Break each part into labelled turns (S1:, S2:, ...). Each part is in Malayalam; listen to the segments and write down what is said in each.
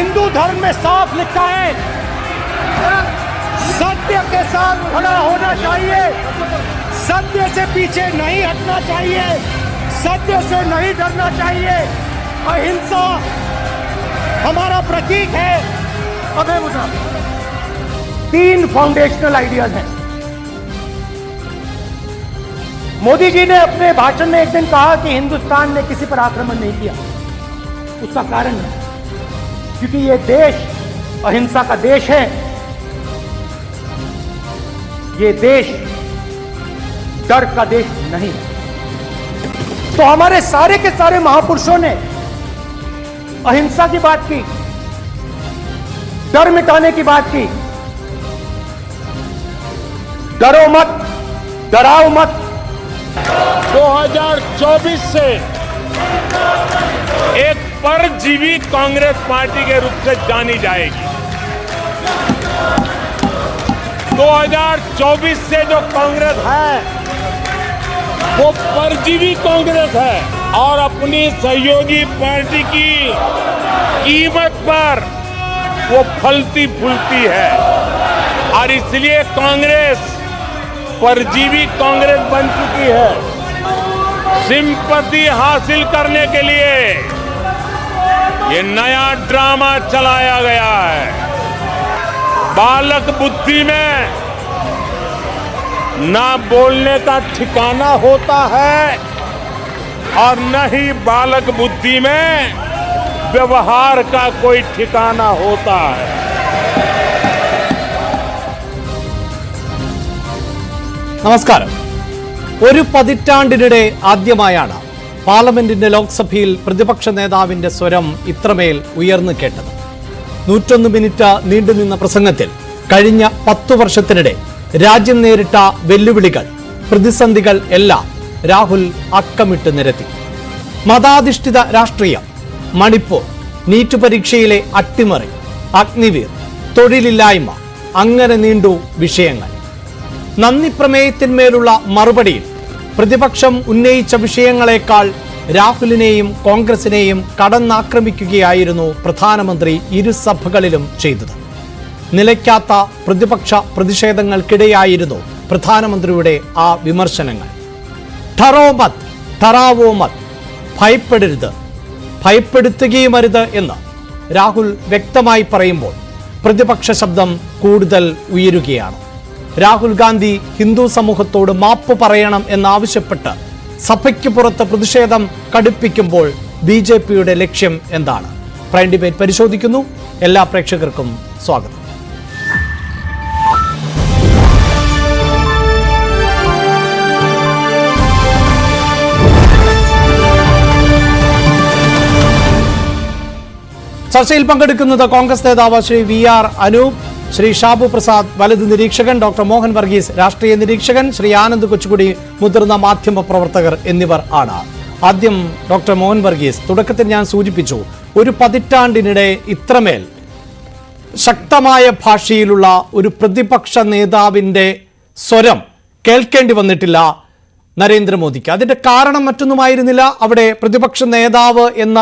S1: हिंदू धर्म में साफ लिखा है, सत्य के साथ खड़ा होना चाहिए, सत्य से पीछे नहीं हटना चाहिए, सत्य से नहीं डरना चाहिए। अहिंसा हमारा प्रतीक है। अबे मुझे 3 फाउंडेशनल आइडियाज हैं। मोदी जी ने अपने भाषण में एक दिन कहा कि हिंदुस्तान ने किसी पर आक्रमण नहीं किया। उसका कारण है क्योंकि ये देश अहिंसा का देश है। ये देश डर का देश नहीं है। तो हमारे सारे के सारे महापुरुषों ने अहिंसा की बात की, डर मिटाने की बात की। डरो मत, डराओ मत।
S2: 2024 से एक परजीवी कांग्रेस पार्टी के रूप से जानी जाएगी। 2024 से जो कांग्रेस है वो परजीवी कांग्रेस है और अपनी सहयोगी पार्टी की कीमत पर वो फलती फूलती है और इसलिए कांग्रेस परजीवी कांग्रेस बन चुकी है। सिंपैथी हासिल करने के लिए ये नया ड्रामा चलाया गया है। बालक बुद्धि में ना बोलने का ठिकाना होता है और न ही बालक बुद्धि में व्यवहार का कोई ठिकाना होता है।
S3: നമസ്കാരം. ഒരു പതിറ്റാണ്ടിനിടെ ആദ്യമായാണ് പാർലമെന്റിന്റെ ലോക്സഭയിൽ പ്രതിപക്ഷ നേതാവിന്റെ സ്വരം ഇത്രമേൽ ഉയർന്നു കേട്ടത്. 101 മിനിറ്റ് നീണ്ടുനിന്ന പ്രസംഗത്തിൽ കഴിഞ്ഞ 10 വർഷത്തിനിടെ രാജ്യം നേരിട്ട വെല്ലുവിളികൾ, പ്രതിസന്ധികൾ എല്ലാം രാഹുൽ അക്കമിട്ട് നിരത്തി. മതാധിഷ്ഠിത രാഷ്ട്രീയം, മണിപ്പൂർ, നീറ്റ് പരീക്ഷയിലെ അട്ടിമറി, അഗ്നിവീർ, തൊഴിലില്ലായ്മ, അങ്ങനെ നീണ്ടു വിഷയങ്ങൾ. നന്ദി പ്രമേയത്തിന്മേലുള്ള മറുപടിയിൽ പ്രതിപക്ഷം ഉന്നയിച്ച വിഷയങ്ങളെക്കാൾ രാഹുലിനെയും കോൺഗ്രസിനെയും കടന്നാക്രമിക്കുകയായിരുന്നു പ്രധാനമന്ത്രി ഇരുസഭകളിലും ചെയ്തത്. നിലയ്ക്കാത്ത പ്രതിപക്ഷ പ്രതിഷേധങ്ങൾക്കിടെയായിരുന്നു പ്രധാനമന്ത്രിയുടെ ആ വിമർശനങ്ങൾ. ഠറോ മത്, ഠറാവോ മത്, ഭയപ്പെടരുത്, ഭയപ്പെടുത്തുകയുമരുത് എന്ന് രാഹുൽ വ്യക്തമായി പറയുമ്പോൾ പ്രതിപക്ഷ ശബ്ദം കൂടുതൽ ഉയരുകയാണ്. രാഹുൽ ഗാന്ധി ഹിന്ദു സമൂഹത്തോട് മാപ്പ് പറയണം എന്നാവശ്യപ്പെട്ട് സഭയ്ക്ക് പുറത്ത് പ്രതിഷേധം കടുപ്പിക്കുമ്പോൾ ബിജെപിയുടെ ലക്ഷ്യം എന്താണ്? പ്രൈം ഡിബേറ്റ് പരിശോധിക്കുന്നു. എല്ലാ പ്രേക്ഷകർക്കും സ്വാഗതം. ചർച്ചയിൽ പങ്കെടുക്കുന്നത് കോൺഗ്രസ് നേതാവ് ശ്രീ VR അനൂപ്, ശ്രീ ഷാബു പ്രസാദ് വലത് നിരീക്ഷകൻ, ഡോക്ടർ മോഹൻ വർഗീസ് രാഷ്ട്രീയ നിരീക്ഷകൻ, ശ്രീ ആനന്ദ് കൊച്ചുകുടി മുതിർന്ന മാധ്യമ പ്രവർത്തകർ എന്നിവർ ആണ്. ആദ്യം ഡോക്ടർ മോഹൻ വർഗീസ്. തുടക്കത്തിൽ ഞാൻ സൂചിപ്പിച്ചു, ഒരു പതിറ്റാണ്ടിനിടെ ഇത്രമേൽ ശക്തമായ ഭാഷയിലുള്ള ഒരു പ്രതിപക്ഷ നേതാവിൻ്റെ സ്വരം കേൾക്കേണ്ടി വന്നിട്ടില്ല നരേന്ദ്രമോദിക്ക്. അതിൻ്റെ കാരണം മറ്റൊന്നുമായിരുന്നില്ല, അവിടെ പ്രതിപക്ഷ നേതാവ് എന്ന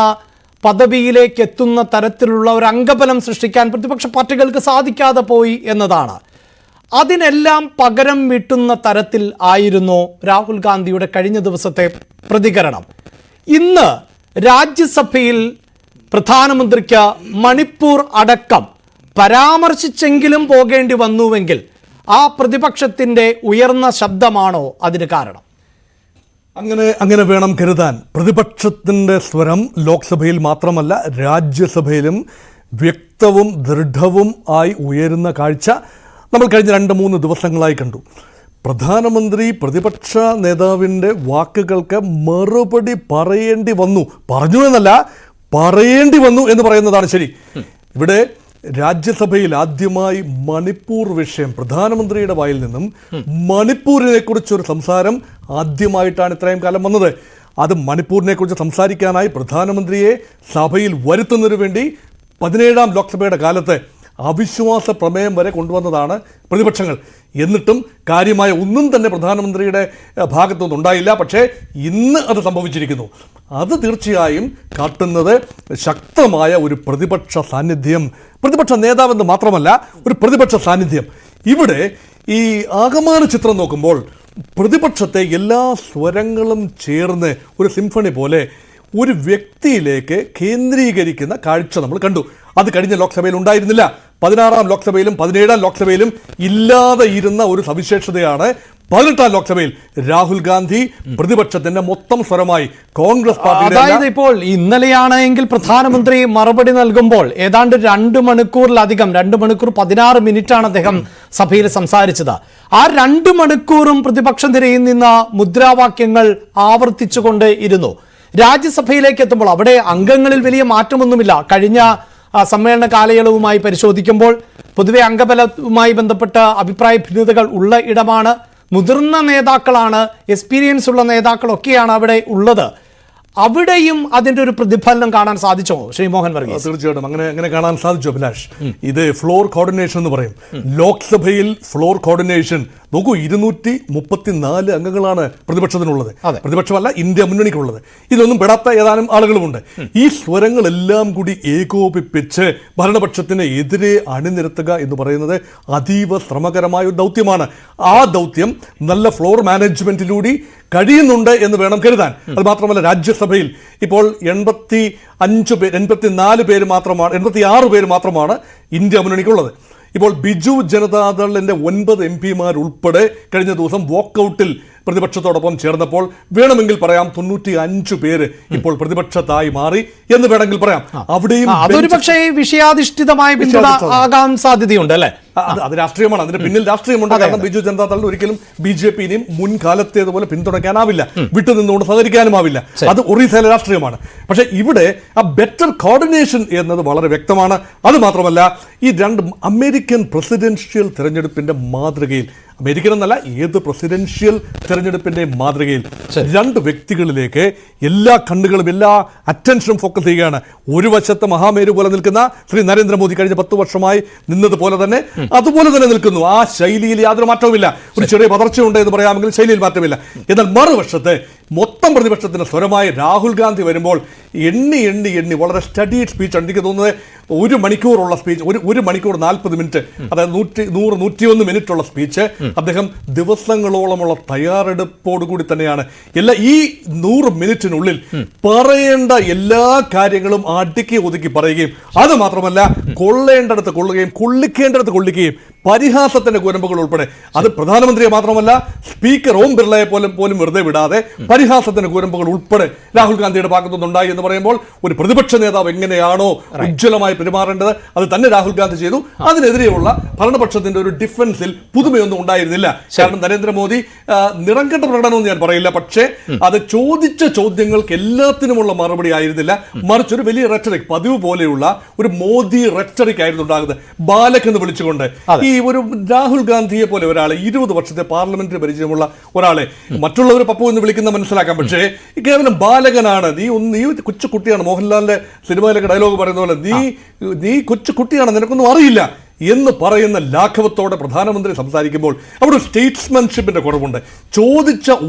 S3: പദവിയിലേക്ക് എത്തുന്ന തരത്തിലുള്ള ഒരു അംഗബലം സൃഷ്ടിക്കാൻ പ്രതിപക്ഷ പാർട്ടികൾക്ക് സാധിക്കാതെ പോയി എന്നതാണ്. അതിനെല്ലാം പകരം വീട്ടുന്ന തരത്തിൽ ആയിരുന്നു രാഹുൽ ഗാന്ധിയുടെ കഴിഞ്ഞ ദിവസത്തെ പ്രതികരണം. ഇന്ന് രാജ്യസഭയിൽ പ്രധാനമന്ത്രിക്ക് മണിപ്പൂർ അടക്കം പരാമർശിച്ചെങ്കിലും പോകേണ്ടി വന്നുവെങ്കിൽ ആ പ്രതിപക്ഷത്തിൻ്റെ ഉയർന്ന ശബ്ദമാണോ അതിന് കാരണം?
S4: അങ്ങനെ വേണം കരുതാൻ. പ്രതിപക്ഷത്തിൻ്റെ സ്വരം ലോക്സഭയിൽ മാത്രമല്ല രാജ്യസഭയിലും വ്യക്തവും ദൃഢവും ആയി ഉയരുന്ന കാഴ്ച നമ്മൾ കഴിഞ്ഞ 2-3 ദിവസങ്ങളായി കണ്ടു. പ്രധാനമന്ത്രി പ്രതിപക്ഷ നേതാവിൻ്റെ വാക്കുകൾക്ക് മറുപടി പറയേണ്ടി വന്നു. പറഞ്ഞു എന്നല്ല, പറയേണ്ടി വന്നു എന്ന് പറയുന്നതാണ് ശരി. ഇവിടെ രാജ്യസഭയിൽ ആദ്യമായി മണിപ്പൂർ വിഷയം പ്രധാനമന്ത്രിയുടെ വായിൽ നിന്നും മണിപ്പൂരിനെ കുറിച്ചൊരു സംസാരം ആദ്യമായിട്ടാണ് ഇത്രയും കാലം വന്നത്. അത് മണിപ്പൂരിനെ കുറിച്ച് സംസാരിക്കാനായി പ്രധാനമന്ത്രിയെ സഭയിൽ വരുത്തുന്നതിനു വേണ്ടി 17ാം ലോക്സഭയുടെ കാലത്ത് അവിശ്വാസ പ്രമേയം വരെ കൊണ്ടുവന്നതാണ് പ്രതിപക്ഷങ്ങൾ. എന്നിട്ടും കാര്യമായ ഒന്നും തന്നെ പ്രധാനമന്ത്രിയുടെ ഭാഗത്തുനിന്ന് ഉണ്ടായില്ല. പക്ഷേ ഇന്ന് അത് സംഭവിച്ചിരിക്കുന്നു. അത് തീർച്ചയായും കാട്ടുന്നത് ശക്തമായ ഒരു പ്രതിപക്ഷ സാന്നിധ്യം, പ്രതിപക്ഷ നേതാവെന്ന് മാത്രമല്ല ഒരു പ്രതിപക്ഷ സാന്നിധ്യം. ഇവിടെ ഈ ആകമാന ചിത്രം നോക്കുമ്പോൾ പ്രതിപക്ഷത്തെ എല്ലാ സ്വരങ്ങളും ചേർന്ന് ഒരു സിംഫണി പോലെ ഒരു വ്യക്തിയിലേക്ക് കേന്ദ്രീകരിക്കുന്ന കാഴ്ച നമ്മൾ കണ്ടു. അത് കഴിഞ്ഞ ലോക്സഭയിൽ ഉണ്ടായിരുന്നില്ല. 16-ാം ലോക്സഭയിലും 17-ാം ലോക്സഭയിലും ഇല്ലാതെ ഇരുന്ന ഒരു സവിശേഷതയാണ് 18-ാം ലോക്സഭയിൽ രാഹുൽ ഗാന്ധി പ്രതിപക്ഷത്തിന്റെ മൊത്തം സ്വരമായി കോൺഗ്രസ് പാർട്ടി.
S3: അതായത് ഇപ്പോൾ ഇന്നലെയാണെങ്കിൽ പ്രധാനമന്ത്രി മറുപടി നൽകുമ്പോൾ ഏതാണ്ട് 2 മണിക്കൂറിലധികം 2 മണിക്കൂർ 16 മിനിറ്റാണ് അദ്ദേഹം സഭയിൽ സംസാരിച്ചത്. ആ 2 മണിക്കൂറും പ്രതിപക്ഷ നിരയിൽ നിന്ന് മുദ്രാവാക്യങ്ങൾ ആവർത്തിച്ചുകൊണ്ട് ഇരുന്നു. രാജ്യസഭയിലേക്ക് എത്തുമ്പോൾ അവിടെ അംഗങ്ങളിൽ വലിയ മാറ്റമൊന്നുമില്ല. കഴിഞ്ഞ സമ്മേളന കാലയളവുമായി പരിശോധിക്കുമ്പോൾ പൊതുവെ അംഗബലവുമായി ബന്ധപ്പെട്ട അഭിപ്രായ ഭിന്നതകൾ ഉള്ള ഇടമാണ്. മുതിർന്ന നേതാക്കളാണ്, എക്സ്പീരിയൻസ് ഉള്ള നേതാക്കളൊക്കെയാണ് അവിടെ ഉള്ളത്. അവിടെയും അതിന്റെ ഒരു പ്രതിഫലനം കാണാൻ സാധിച്ചോ ശ്രീ മോഹൻ വർഗീസ്?
S4: തീർച്ചയായിട്ടും അങ്ങനെ കാണാൻ സാധിച്ചു അഭിലാഷ്. ഇത് ഫ്ലോർ കോർഡിനേഷൻ എന്ന് പറയും. ലോക്സഭയിൽ ഫ്ലോർ കോർഡിനേഷൻ നോക്കൂ, 234 അംഗങ്ങളാണ് പ്രതിപക്ഷത്തിനുള്ളത്. പ്രതിപക്ഷമല്ല, ഇന്ത്യ മുന്നണിക്കുള്ളത്. ഇതൊന്നും പെടാത്ത ഏതാനും ആളുകളുമുണ്ട്. ഈ സ്വരങ്ങളെല്ലാം കൂടി ഏകോപിപ്പിച്ച് ഭരണപക്ഷത്തിന് എതിരെ അണിനിരത്തുക എന്ന് പറയുന്നത് അതീവ ശ്രമകരമായ ഒരു ദൗത്യമാണ്. ആ ദൗത്യം നല്ല ഫ്ലോർ മാനേജ്മെന്റിലൂടെ കഴിയുന്നുണ്ട് എന്ന് വേണം കരുതാൻ. അത് മാത്രമല്ല, രാജ്യസഭയിൽ ഇപ്പോൾ 86 പേര് മാത്രമാണ് ഇന്ത്യ മുന്നണിക്കുള്ളത്. ഇപ്പോൾ ബിജു ജനതാദളിന്റെ 9 MP ഉൾപ്പെടെ കഴിഞ്ഞ ദിവസം വാക്കൌട്ടിൽ പ്രതിപക്ഷത്തോടൊപ്പം ചേർന്നപ്പോൾ വേണമെങ്കിൽ പറയാം 95 പേര് ഇപ്പോൾ പ്രതിപക്ഷത്തായി മാറി എന്ന് വേണമെങ്കിൽ പറയാം. അവിടെയും
S3: അതൊരു പക്ഷേ വിഷയാധിഷ്ഠിതമായ പിന്തുണ ആകാൻ സാധ്യതയുണ്ട് അല്ലേ?
S4: അത് രാഷ്ട്രീയമാണ്, അതിന് പിന്നിൽ രാഷ്ട്രീയമുണ്ട്. കാരണം ബിജു ജനതാദളിന് ഒരിക്കലും BJP-നെയും മുൻകാലത്തേതുപോലെ പിന്തുണയ്ക്കാനാവില്ല, വിട്ടുനിന്നുകൊണ്ട് സഹകരിക്കാനുമാവില്ല. അത് ഒറീസയിലെ രാഷ്ട്രീയമാണ്. പക്ഷേ ഇവിടെ ആ ബെറ്റർ കോർഡിനേഷൻ എന്നത് വളരെ വ്യക്തമാണ്. അത് മാത്രമല്ല, ഈ 2 അമേരിക്കൻ പ്രസിഡൻഷ്യൽ തെരഞ്ഞെടുപ്പിന്റെ മാതൃകയിൽ, അമേരിക്കൻ എന്നല്ല ഏത് പ്രസിഡൻഷ്യൽ തെരഞ്ഞെടുപ്പിന്റെ മാതൃകയിൽ 2 വ്യക്തികളിലേക്ക് എല്ലാ കണ്ണുകളും എല്ലാ അറ്റൻഷനും ഫോക്കസ് ചെയ്യുകയാണ്. ഒരു വശത്ത് മഹാമേരു പോലെ നിൽക്കുന്ന ശ്രീ നരേന്ദ്രമോദി കഴിഞ്ഞ 10 വർഷമായി നിന്നതുപോലെ തന്നെ അതുപോലെ തന്നെ നിൽക്കുന്നു. ആ ശൈലിയിൽ യാതൊരു മാറ്റവുമില്ല. ഒരു ചെറിയ പതർച്ചയുണ്ട് എന്ന് പറയാമെങ്കിൽ ശൈലിയിൽ മാറ്റമില്ല. എന്നാൽ മറുവശത്ത് മൊത്തം പ്രതിപക്ഷത്തിന് സ്വരമായി രാഹുൽ ഗാന്ധി വരുമ്പോൾ എണ്ണി വളരെ സ്റ്റഡീഡ് സ്പീച്ച്. എനിക്ക് തോന്നുന്നത് 1 മണിക്കൂറുള്ള സ്പീച്ച്, 1 മണിക്കൂർ 40 മിനിറ്റ്, അതായത് 101 മിനിറ്റുള്ള സ്പീച്ച് അദ്ദേഹം ദിവസങ്ങളോളമുള്ള തയ്യാറെടുപ്പോടുകൂടി തന്നെയാണ് ഈ 100 മിനിറ്റിനുള്ളിൽ പറയേണ്ട എല്ലാ കാര്യങ്ങളും അടുക്കി ഒതുക്കി പറയുകയും, അത് മാത്രമല്ല കൊള്ളേണ്ടടുത്ത് കൊള്ളുകയും കൊള്ളിക്കേണ്ടടുത്ത് കൊള്ളിക്കുകയും, പരിഹാസത്തിന്റെ കുരമ്പുകൾ ഉൾപ്പെടെ. അത് പ്രധാനമന്ത്രിയെ മാത്രമല്ല സ്പീക്കർ ഓം ബിർളയെ പോലും വെറുതെ വിടാതെ പരിഹാസത്തിന്റെ കുരമ്പുകൾ ഉൾപ്പെടെ രാഹുൽ ഗാന്ധിയുടെ ഭാഗത്തുനിന്നുണ്ടായി എന്ന് പറയുമ്പോൾ ഒരു പ്രതിപക്ഷ നേതാവ് എങ്ങനെയാണോ ഉജ്ജ്വലമായി പെരുമാറേണ്ടത് അത് തന്നെ രാഹുൽ ഗാന്ധി ചെയ്തു. അതിനെതിരെയുള്ള ഭരണപക്ഷത്തിന്റെ ഒരു ഡിഫൻസിൽ പുതുമയൊന്നും ഉണ്ടായിരുന്നില്ല. കാരണം നരേന്ദ്രമോദി നിറംകെട്ട പ്രകടനമൊന്നും ഞാൻ പറയില്ല, പക്ഷേ അത് ചോദിച്ച ചോദ്യങ്ങൾക്ക് എല്ലാത്തിനുമുള്ള മറുപടി ആയിരുന്നില്ല. മറിച്ച് ഒരു വലിയ റെറ്ററിക്, പതിവ് പോലെയുള്ള ഒരു മോദി റെറ്ററിക് ആയിരുന്നു ഉണ്ടാകുന്നത്. ബാലക് എന്ന് വിളിച്ചുകൊണ്ട് ഈ ഒരു രാഹുൽ ഗാന്ധിയെ പോലെ ഒരാളെ, 20 വർഷത്തെ പാർലമെന്ററി പരിചയമുള്ള ഒരാളെ മറ്റുള്ളവർ പപ്പു എന്ന് വിളിക്കുന്ന മനസ്സിലാക്കാം. പക്ഷേ കേവലം ബാലകനാണ്, നീ കൊച്ചു കുട്ടിയാണ്. മോഹൻലാലിന്റെ സിനിമയിലൊക്കെ ഡയലോഗ് പറയുന്ന പോലെ നീ കൊച്ചു കുട്ടിയാണ്, നിനക്കൊന്നും അറിയില്ല എന്ന് പറയുന്ന ലാഘവത്തോടെ പ്രധാനമന്ത്രി സംസാരിക്കുമ്പോൾ അവിടെ സ്റ്റേറ്റ്സ്മാൻഷിപ്പിന്റെ കുറവുണ്ട്.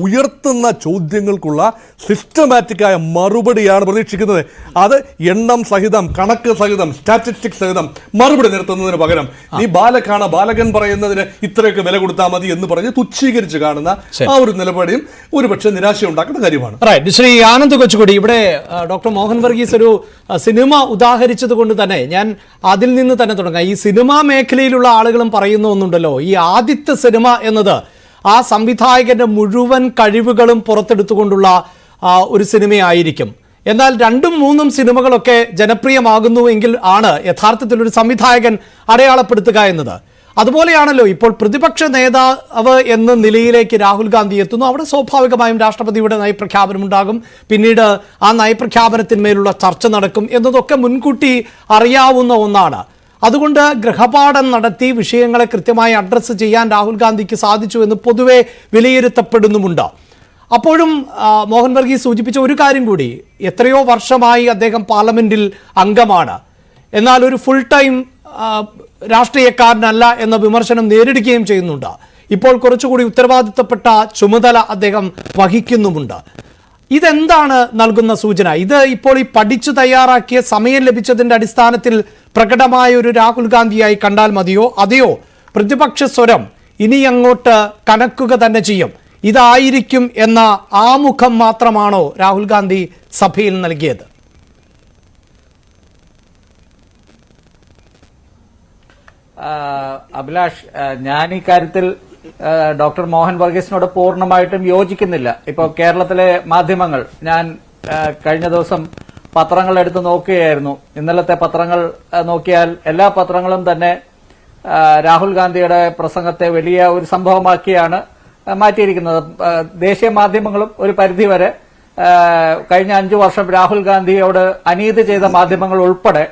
S4: ഉയർത്തുന്ന ചോദ്യങ്ങൾക്കുള്ള സിസ്റ്റമാറ്റിക്കായ മറുപടിയാണ് പ്രതീക്ഷിക്കുന്നത്. അത് എണ്ണം സഹിതം, കണക്ക് സഹിതം, സ്റ്റാറ്റിസ്റ്റിക്സ് സഹിതം മറുപടി നിർത്തുന്നതിന് പകരം നീ ബാലകൻ പറയുന്നതിന് ഇത്രയൊക്കെ വില കൊടുത്താൽ മതി എന്ന് പറഞ്ഞ് തുച്ഛീകരിച്ച് കാണുന്ന ആ ഒരു നിലപാടിയും ഒരുപക്ഷെ നിരാശയുണ്ടാക്കുന്ന കാര്യമാണ്.
S3: ശ്രീ ആനന്ദ് കൊച്ചുകുടി, ഇവിടെ ഡോക്ടർ മോഹൻ വർഗീസ് ഒരു സിനിമ ഉദാഹരിച്ചത് കൊണ്ട് തന്നെ ഞാൻ അതിൽ നിന്ന് തന്നെ തുടങ്ങാം. ഈ സിനിമാ മേഖലയിലുള്ള ആളുകളും പറയുന്ന ഒന്നുണ്ടല്ലോ, ഈ ആദ്യത്തെ സിനിമ എന്നത് ആ സംവിധായകന്റെ മുഴുവൻ കഴിവുകളും പുറത്തെടുത്തുകൊണ്ടുള്ള ഒരു സിനിമയായിരിക്കും. എന്നാൽ 2ഉം 3ഉം സിനിമകളൊക്കെ ജനപ്രിയമാകുന്നുവെങ്കിൽ ആണ് യഥാർത്ഥത്തിൽ ഒരു സംവിധായകൻ അടയാളപ്പെടുത്തുക എന്നത്. അതുപോലെയാണല്ലോ ഇപ്പോൾ പ്രതിപക്ഷ നേതാവ് എന്ന നിലയിലേക്ക് രാഹുൽ ഗാന്ധി എത്തുന്നു. അവിടെ സ്വാഭാവികമായും രാഷ്ട്രപതിയുടെ നയപ്രഖ്യാപനം ഉണ്ടാകും, പിന്നീട് ആ നയപ്രഖ്യാപനത്തിന്മേലുള്ള ചർച്ച നടക്കും എന്നതൊക്കെ മുൻകൂട്ടി അറിയാവുന്ന ഒന്നാണ്. അതുകൊണ്ട് ഗൃഹപാഠം നടത്തി വിഷയങ്ങളെ കൃത്യമായി അഡ്രസ്സ് ചെയ്യാൻ രാഹുൽ ഗാന്ധിക്ക് സാധിച്ചു എന്ന് പൊതുവെ വിലയിരുത്തപ്പെടുന്നുമുണ്ട്. അപ്പോഴും മോഹൻ വർഗീസ് സൂചിപ്പിച്ച ഒരു കാര്യം കൂടി, എത്രയോ വർഷമായി അദ്ദേഹം പാർലമെന്റിൽ അംഗമാണ്. എന്നാൽ ഒരു ഫുൾ ടൈം രാഷ്ട്രീയക്കാരനല്ല എന്ന വിമർശനം നേരിടുകയും ചെയ്യുന്നുണ്ട്. ഇപ്പോൾ കുറച്ചുകൂടി ഉത്തരവാദിത്തപ്പെട്ട ചുമതല അദ്ദേഹം വഹിക്കുന്നുമുണ്ട്. ഇതെന്താണ് നൽകുന്ന സൂചന? ഇത് ഇപ്പോൾ ഈ പഠിച്ചു തയ്യാറാക്കിയ സമയം ലഭിച്ചതിന്റെ അടിസ്ഥാനത്തിൽ പ്രകടമായ ഒരു രാഹുൽ ഗാന്ധിയായി കണ്ടാൽ മതിയോ, അതെയോ പ്രതിപക്ഷ സ്വരം ഇനി അങ്ങോട്ട് കനക്കുക തന്നെ ചെയ്യും, ഇതായിരിക്കും എന്ന ആമുഖം മാത്രമാണോ രാഹുൽ ഗാന്ധി സഭയിൽ നൽകിയത്?
S5: അഭിലാഷ്, ഞാൻ ഈ കാര്യത്തിൽ ഡോക്ടർ മോഹൻ വർഗീസിനോട് പൂർണ്ണമായിട്ടും യോജിക്കുന്നില്ല. ഇപ്പോൾ കേരളത്തിലെ മാധ്യമങ്ങൾ, ഞാൻ കഴിഞ്ഞ ദിവസം പത്രങ്ങൾ എടുത്ത് നോക്കുകയായിരുന്നു. ഇന്നലത്തെ പത്രങ്ങൾ നോക്കിയാൽ എല്ലാ പത്രങ്ങളും തന്നെ രാഹുൽ ഗാന്ധിയുടെ പ്രസംഗത്തെ വലിയ ഒരു സംഭവമാക്കിയാണ് മാറ്റിയിരിക്കുന്നത്. ദേശീയ മാധ്യമങ്ങളും ഒരു പരിധിവരെ കഴിഞ്ഞ 5 വർഷം രാഹുൽ ഗാന്ധിയോട് അനീതി ചെയ്ത മാധ്യമങ്ങൾ ഉൾപ്പെടെ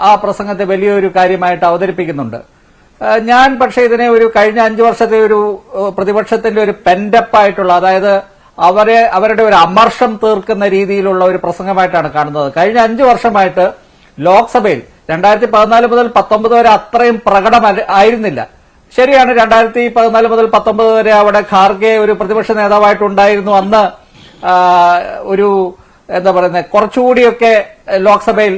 S5: ആ പ്രസംഗത്തെ വലിയൊരു കാര്യമായിട്ട് അവതരിപ്പിക്കുന്നുണ്ട്. ഞാൻ പക്ഷേ ഇതിനെ ഒരു കഴിഞ്ഞ 5 വർഷത്തെ ഒരു പ്രതിപക്ഷത്തിന്റെ ഒരു പെൻഡപ്പായിട്ടുള്ള, അതായത് അവരുടെ ഒരു അമർഷം തീർക്കുന്ന രീതിയിലുള്ള ഒരു പ്രസംഗമായിട്ടാണ് കാണുന്നത്. കഴിഞ്ഞ 5 വർഷമായിട്ട് ലോക്സഭയിൽ 2014 മുതൽ 19 വരെ അത്രയും പ്രകടമായിരുന്നില്ല. ശരിയാണ്, 2014 മുതൽ 19 വരെ അവിടെ ഖാർഗെ ഒരു പ്രതിപക്ഷ നേതാവായിട്ടുണ്ടായിരുന്നു. അന്ന് ഒരു എന്താ പറയുന്നത്, കുറച്ചുകൂടിയൊക്കെ ലോക്സഭയിൽ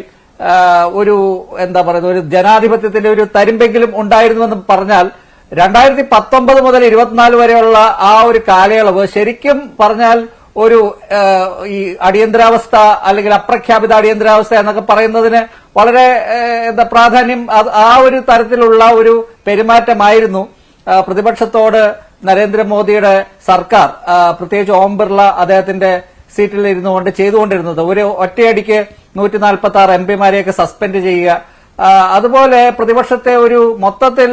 S5: ഒരു എന്താ പറയുന്നത്, ഒരു ജനാധിപത്യത്തിന്റെ ഒരു തരിമ്പെങ്കിലും ഉണ്ടായിരുന്നുവെന്ന് പറഞ്ഞാൽ 2019 മുതൽ 24 വരെയുള്ള ആ ഒരു കാലയളവ് ശരിക്കും പറഞ്ഞാൽ ഒരു ഈ അടിയന്തരാവസ്ഥ അല്ലെങ്കിൽ അപ്രഖ്യാപിത അടിയന്തരാവസ്ഥ എന്നൊക്കെ പറയുന്നതിന് വളരെ എന്താ പ്രാധാന്യം, ആ ഒരു തരത്തിലുള്ള ഒരു പെരുമാറ്റമായിരുന്നു പ്രതിപക്ഷത്തോട് നരേന്ദ്രമോദിയുടെ സർക്കാർ, പ്രത്യേകിച്ച് ഓം ബിർള അദ്ദേഹത്തിന്റെ സീറ്റിൽ ഇരുന്നുകൊണ്ട് ചെയ്തുകൊണ്ടിരുന്നത്. ഒരു ഒറ്റയടിക്ക് 146 എംപിമാരെയൊക്കെ സസ്പെൻഡ് ചെയ്യുക, അതുപോലെ പ്രതിപക്ഷത്തെ ഒരു മൊത്തത്തിൽ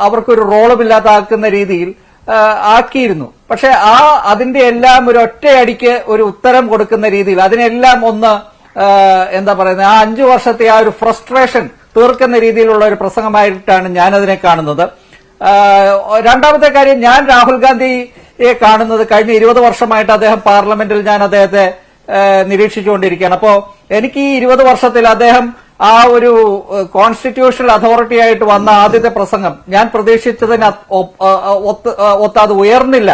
S5: അവർക്കൊരു റോളുമില്ലാതാക്കുന്ന രീതിയിൽ ആക്കിയിരുന്നു. പക്ഷെ അതിന്റെ എല്ലാം ഒരു ഒറ്റയടിക്ക് ഒരു ഉത്തരം കൊടുക്കുന്ന രീതിയിൽ അതിനെല്ലാം ഒന്ന് എന്താ പറയുന്നത്, ആ 5 വർഷത്തെ ആ ഒരു ഫ്രസ്ട്രേഷൻ തീർക്കുന്ന രീതിയിലുള്ള ഒരു പ്രസംഗമായിട്ടാണ് ഞാനതിനെ കാണുന്നത്. രണ്ടാമത്തെ കാര്യം, ഞാൻ രാഹുൽ ഗാന്ധിയെ കാണുന്നത് കഴിഞ്ഞ 20 വർഷമായിട്ട് അദ്ദേഹം പാർലമെന്റിൽ ഞാൻ അദ്ദേഹത്തെ നിരീക്ഷിച്ചുകൊണ്ടിരിക്കുകയാണ്. അപ്പോ എനിക്ക് ഈ 20 വർഷത്തിൽ അദ്ദേഹം ആ ഒരു കോൺസ്റ്റിറ്റ്യൂഷണൽ അതോറിറ്റി ആയിട്ട് വന്ന ആദ്യത്തെ പ്രസംഗം ഞാൻ പ്രതീക്ഷിച്ചതിന് ഒത്ത് അത് ഉയർന്നില്ല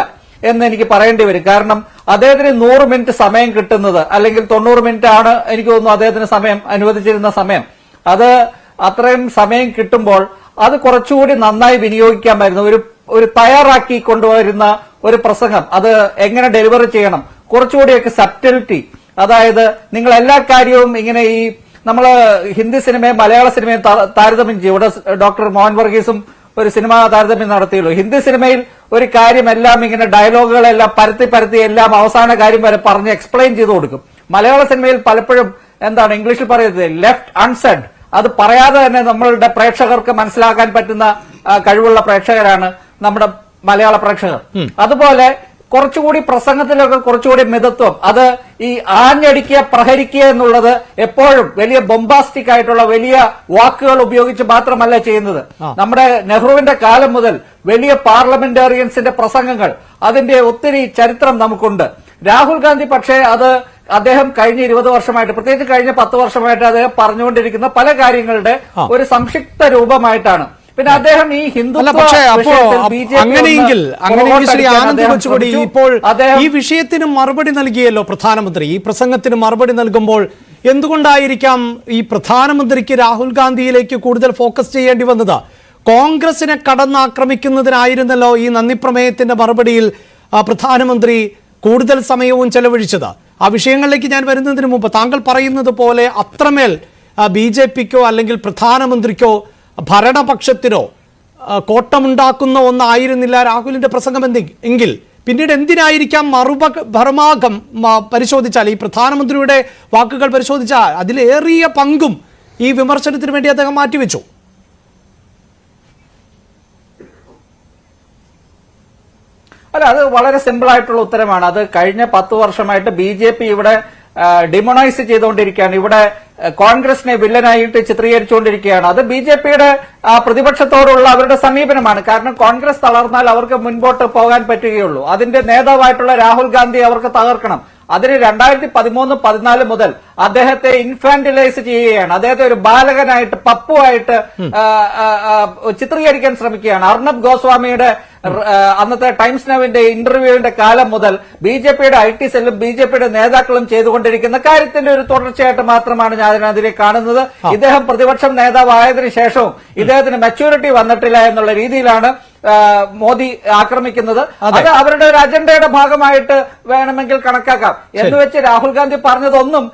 S5: എന്ന് എനിക്ക് പറയേണ്ടി വരും. കാരണം അദ്ദേഹത്തിന് 100 മിനിറ്റ് സമയം കിട്ടുന്നത്, അല്ലെങ്കിൽ 90 മിനിറ്റ് ആണ് എനിക്ക് തോന്നുന്നു അദ്ദേഹത്തിന് സമയം അനുവദിച്ചിരുന്ന സമയം, അത് അത്രയും സമയം കിട്ടുമ്പോൾ അത് കുറച്ചുകൂടി നന്നായി വിനിയോഗിക്കാമായിരുന്നു. ഒരു തയ്യാറാക്കി കൊണ്ടുവരുന്ന ഒരു പ്രസംഗം, അത് എങ്ങനെ ഡെലിവറി ചെയ്യണം, കുറച്ചുകൂടിയൊക്കെ സബ്റ്റിലിറ്റി, അതായത് നിങ്ങൾ എല്ലാ കാര്യവും ഇങ്ങനെ ഈ നമ്മള് ഹിന്ദി സിനിമയും മലയാള സിനിമയും താരതമ്യം ചെയ്യും. ഇവിടെ ഡോക്ടർ മോഹൻ വർഗീസും ഒരു സിനിമ താരതമ്യം നടത്തിയല്ലോ. ഹിന്ദി സിനിമയിൽ ഒരു കാര്യമെല്ലാം ഇങ്ങനെ ഡയലോഗുകളെല്ലാം പരത്തി എല്ലാം അവസാന കാര്യം വരെ പറഞ്ഞ് എക്സ്പ്ലെയിൻ ചെയ്തു കൊടുക്കും. മലയാള സിനിമയിൽ പലപ്പോഴും എന്താണ് ഇംഗ്ലീഷിൽ പറയുന്നത്, ലെഫ്റ്റ് അൺസെഡ്, അത് പറയാതെ തന്നെ നമ്മളുടെ പ്രേക്ഷകർക്ക് മനസ്സിലാക്കാൻ പറ്റുന്ന കഴിവുള്ള പ്രേക്ഷകരാണ് നമ്മുടെ മലയാള പ്രേക്ഷകർ. അതുപോലെ കുറച്ചുകൂടി പ്രസംഗത്തിലൊക്കെ കുറച്ചുകൂടി മിതത്വം, അത് ഈ ആഞ്ഞടിക്കുക പ്രഹരിക്കുക എന്നുള്ളത് എപ്പോഴും വലിയ ബൊംബാസ്റ്റിക് ആയിട്ടുള്ള വലിയ വാക്കുകൾ ഉപയോഗിച്ച് മാത്രമല്ല ചെയ്യുന്നത്. നമ്മുടെ നെഹ്റുവിന്റെ കാലം മുതൽ വലിയ പാർലമെന്റേറിയൻസിന്റെ പ്രസംഗങ്ങൾ, അതിന്റെ ഒത്തിരി ചരിത്രം നമുക്കുണ്ട്. രാഹുൽ ഗാന്ധി പക്ഷേ അദ്ദേഹം കഴിഞ്ഞ 20 വർഷമായിട്ട്, പ്രത്യേകിച്ച് കഴിഞ്ഞ 10 വർഷമായിട്ട് അദ്ദേഹം പറഞ്ഞുകൊണ്ടിരിക്കുന്ന പല കാര്യങ്ങളുടെ ഒരു സംക്ഷിപ്ത രൂപമായിട്ടാണ്. പിന്നെ അദ്ദേഹം ഈ
S3: അങ്ങനെയെങ്കിൽ ശ്രീ ആനന്ദ് കൊച്ചുകൂടി ഇപ്പോൾ ഈ വിഷയത്തിന് മറുപടി നൽകിയല്ലോ പ്രധാനമന്ത്രി. ഈ പ്രസംഗത്തിന് മറുപടി നൽകുമ്പോൾ എന്തുകൊണ്ടായിരിക്കാം ഈ പ്രധാനമന്ത്രിക്ക് രാഹുൽ ഗാന്ധിയിലേക്ക് കൂടുതൽ ഫോക്കസ് ചെയ്യേണ്ടി വന്നത്? കോൺഗ്രസിനെ കടന്നാക്രമിക്കുന്നതിനായിരുന്നല്ലോ ഈ നന്ദിപ്രമേയത്തിന്റെ മറുപടിയിൽ പ്രധാനമന്ത്രി കൂടുതൽ സമയവും ചെലവഴിച്ചത്. ആ വിഷയങ്ങളിലേക്ക് ഞാൻ വരുന്നതിന് മുമ്പ് താങ്കൾ പറയുന്നത് പോലെ അത്രമേൽ BJPക്കോ അല്ലെങ്കിൽ പ്രധാനമന്ത്രിക്കോ ഭരണപക്ഷത്തിനോ കോട്ടമുണ്ടാക്കുന്ന ഒന്നായിരുന്നില്ല രാഹുലിന്റെ പ്രസംഗം എങ്കിൽ പിന്നീട് എന്തിനായിരിക്കാം മറുഭാഗം പരിശോധിച്ചാൽ, ഈ പ്രധാനമന്ത്രിയുടെ വാക്കുകൾ പരിശോധിച്ചാൽ അതിലേറിയ പങ്കും ഈ വിമർശനത്തിന് വേണ്ടി അദ്ദേഹം മാറ്റിവെച്ചു.
S5: അല്ല, അത് വളരെ സിമ്പിൾ ആയിട്ടുള്ള ഉത്തരമാണ്. അത് കഴിഞ്ഞ 10 വർഷമായിട്ട് BJP ഇവിടെ ഡിമോണൈസ് ചെയ്തുകൊണ്ടിരിക്കുകയാണ്. ഇവിടെ കോൺഗ്രസിനെ വില്ലനായിട്ട് ചിത്രീകരിച്ചുകൊണ്ടിരിക്കുകയാണ്. അത് BJPയുടെ പ്രതിപക്ഷത്തോടുള്ള അവരുടെ സമീപനമാണ്. കാരണം കോൺഗ്രസ് തളർന്നാൽ അവർക്ക് മുൻപോട്ട് പോകാൻ പറ്റുകയുള്ളൂ. അതിന്റെ നേതാവായിട്ടുള്ള രാഹുൽ ഗാന്ധി അവർക്ക് തകർക്കണം. അതിന് 2013-14 മുതൽ അദ്ദേഹത്തെ ഇൻഫാന്റിലൈസ് ചെയ്യുകയാണ്. അദ്ദേഹത്തെ ഒരു ബാലകനായിട്ട്, പപ്പുവായിട്ട് ചിത്രീകരിക്കാൻ ശ്രമിക്കുകയാണ്. അർണബ് ഗോസ്വാമിയുടെ അന്നത്തെ ടൈംസ് നൗവിന്റെ ഇന്റർവ്യൂവിന്റെ കാലം മുതൽ ബിജെപിയുടെ IT സെല്ലും ബിജെപിയുടെ നേതാക്കളും ചെയ്തുകൊണ്ടിരിക്കുന്ന കാര്യത്തിന്റെ ഒരു തുടർച്ചയായിട്ട് മാത്രമാണ് ഞാൻ അതിനെ കാണുന്നത്. ഇദ്ദേഹം പ്രതിപക്ഷം നേതാവായതിനു ശേഷവും ഇദ്ദേഹത്തിന് മെച്യൂരിറ്റി വന്നിട്ടില്ല എന്നുള്ള രീതിയിലാണ് മോദി ആക്രമിക്കുന്നത്. അത് അവരുടെ ഒരു അജണ്ടയുടെ ഭാഗമായിട്ട് വേണമെങ്കിൽ കണക്കാക്കാം. എന്ന് വെച്ച് രാഹുൽ ഗാന്ധി പറഞ്ഞതൊന്നും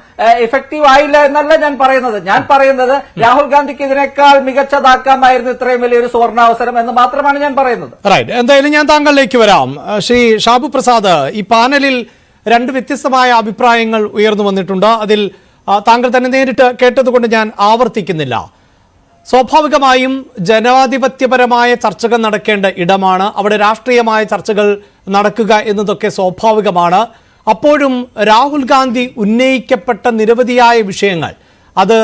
S5: ഇഫക്റ്റീവ് ആയില്ല എന്നല്ല ഞാൻ പറയുന്നത്. ഞാൻ പറയുന്നത് രാഹുൽ ഗാന്ധിക്ക് ഇതിനേക്കാൾ മികച്ചതാക്കാമായിരുന്നു ഇത്രയും വലിയൊരു സുവർണാവസരം എന്ന് മാത്രമാണ് ഞാൻ പറയുന്നത്.
S3: റൈറ്റ്. എന്തായാലും ഞാൻ താങ്കളിലേക്ക് വരാം. ശ്രീ ഷാബു പ്രസാദ്, ഈ പാനലിൽ രണ്ട് വ്യത്യസ്തമായ അഭിപ്രായങ്ങൾ ഉയർന്നു വന്നിട്ടുണ്ട്. അതിൽ താങ്കൾ തന്നെ നേരിട്ട് കേട്ടതുകൊണ്ട് ഞാൻ ആവർത്തിക്കുന്നില്ല. സ്വാഭാവികമായും ജനാധിപത്യപരമായ ചർച്ചകൾ നടക്കേണ്ട ഇടമാണ്. അവിടെ രാഷ്ട്രീയമായ ചർച്ചകൾ നടക്കുക എന്നതൊക്കെ സ്വാഭാവികമാണ്. അപ്പോഴും രാഹുൽ ഗാന്ധി ഉന്നയിക്കപ്പെട്ട നിരവധിയായ വിഷയങ്ങൾ, അത്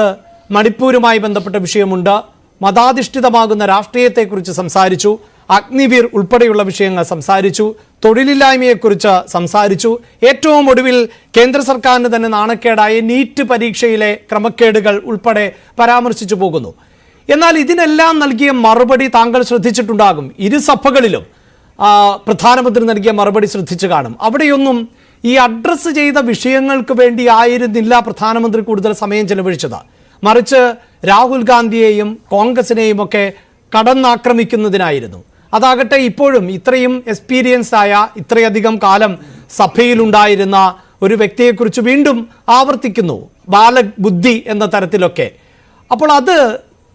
S3: മണിപ്പൂരുമായി ബന്ധപ്പെട്ട വിഷയമുണ്ട്, മതാധിഷ്ഠിതമാകുന്ന രാഷ്ട്രീയത്തെക്കുറിച്ച് സംസാരിച്ചു, അഗ്നിവീർ ഉൾപ്പെടെയുള്ള വിഷയങ്ങൾ സംസാരിച്ചു, തൊഴിലില്ലായ്മയെക്കുറിച്ച് സംസാരിച്ചു, ഏറ്റവും ഒടുവിൽ കേന്ദ്ര സർക്കാരിന് തന്നെ നാണക്കേടായ നീറ്റ് പരീക്ഷയിലെ ക്രമക്കേടുകൾ ഉൾപ്പെടെ പരാമർശിച്ചു പോകുന്നു. എന്നാൽ ഇതിനെല്ലാം നൽകിയ മറുപടി താങ്കൾ ശ്രദ്ധിച്ചിട്ടുണ്ടാകും. ഇരു സഭകളിലും പ്രധാനമന്ത്രി നൽകിയ മറുപടി ശ്രദ്ധിച്ചു കാണും. അവിടെയൊന്നും ഈ അഡ്രസ്സ് ചെയ്ത വിഷയങ്ങൾക്ക് വേണ്ടി ആയിരുന്നില്ല പ്രധാനമന്ത്രി കൂടുതൽ സമയം ചെലവഴിച്ചത്. മറിച്ച് രാഹുൽ ഗാന്ധിയെയും കോൺഗ്രസിനെയും ഒക്കെ കടന്നാക്രമിക്കുന്നതിനായിരുന്നു. അതാകട്ടെ ഇപ്പോഴും ഇത്രയും എക്സ്പീരിയൻസ് ആയ, ഇത്രയധികം കാലം സഭയിലുണ്ടായിരുന്ന ഒരു വ്യക്തിയെക്കുറിച്ച് വീണ്ടും ആവർത്തിക്കുന്നു, ബാലബുദ്ധി എന്ന തരത്തിലൊക്കെ. അപ്പോൾ അത്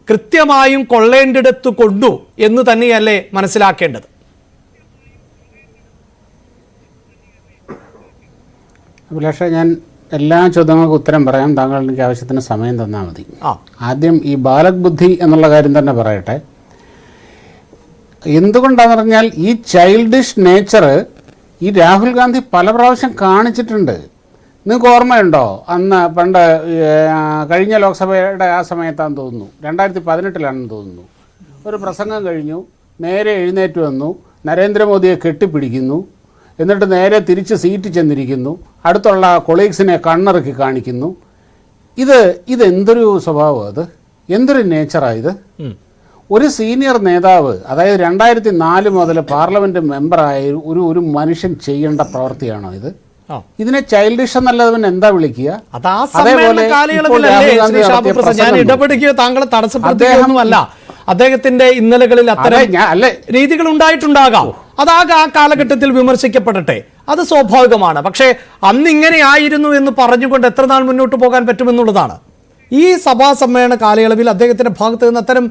S3: കൃത്യമായും കൊള്ളേണ്ടിടത്ത് കൊണ്ടു എന്ന് തന്നെയല്ലേ മനസ്സിലാക്കേണ്ടത്?
S6: അഭിലാഷ, ഞാൻ എല്ലാ ചോദ്യങ്ങൾക്കും ഉത്തരം പറയാം. താങ്കൾ എനിക്ക് ആവശ്യത്തിന് സമയം തന്നാൽ മതി. ആദ്യം ഈ ബാലക് ബുദ്ധി എന്നുള്ള കാര്യം തന്നെ പറയട്ടെ. എന്തുകൊണ്ടാണെന്ന് പറഞ്ഞാൽ ഈ ചൈൽഡിഷ് നേച്ചർ ഈ രാഹുൽ ഗാന്ധി പല പ്രാവശ്യം കാണിച്ചിട്ടുണ്ട്. നിങ്ങൾക്ക് ഓർമ്മയുണ്ടോ? അന്ന് പണ്ട് കഴിഞ്ഞ ലോക്സഭയുടെ ആ സമയത്താണെന്ന് തോന്നുന്നു, 2018 തോന്നുന്നു, ഒരു പ്രസംഗം കഴിഞ്ഞു, നേരെ എഴുന്നേറ്റ് വന്നു, നരേന്ദ്രമോദിയെ കെട്ടിപ്പിടിക്കുന്നു, എന്നിട്ട് നേരെ തിരിച്ച് സീറ്റ് ചെന്നിരിക്കുന്നു, അടുത്തുള്ള കൊളീഗ്സിനെ കണ്ണിറുക്കി കാണിക്കുന്നു. ഇതെന്തൊരു സ്വഭാവം, അത് എന്തൊരു നേച്ചറാണ് ഇത്? ഒരു സീനിയർ നേതാവ്, അതായത് 2004 മുതൽ പാർലമെന്റ് മെമ്പറായ ഒരു മനുഷ്യൻ ചെയ്യേണ്ട പ്രവർത്തിയാണോ ഇത്? ഇതിനെ ചൈൽഡിഷ് എന്നല്ലാതെ എന്താ വിളിക്കുക?
S3: ഞാൻ ഇടപെടുകയോ താങ്കളെ തടസ്സപ്പെടുത്തുകയൊന്നുമല്ല. അദ്ദേഹത്തിന്റെ ഇന്നലകളിൽ അത്തരം രീതികൾ ഉണ്ടായിട്ടുണ്ടാകാം. അതാകെ ആ കാലഘട്ടത്തിൽ വിമർശിക്കപ്പെടട്ടെ, അത് സ്വാഭാവികമാണ്. പക്ഷേ അന്ന് ഇങ്ങനെ ആയിരുന്നു എന്ന് പറഞ്ഞുകൊണ്ട് എത്ര നാൾ മുന്നോട്ട് പോകാൻ പറ്റുമെന്നുള്ളതാണ്. ഈ സഭാ സമ്മേളന കാലയളവിൽ അദ്ദേഹത്തിന്റെ ഭാഗത്ത് നിന്ന് അത്തരം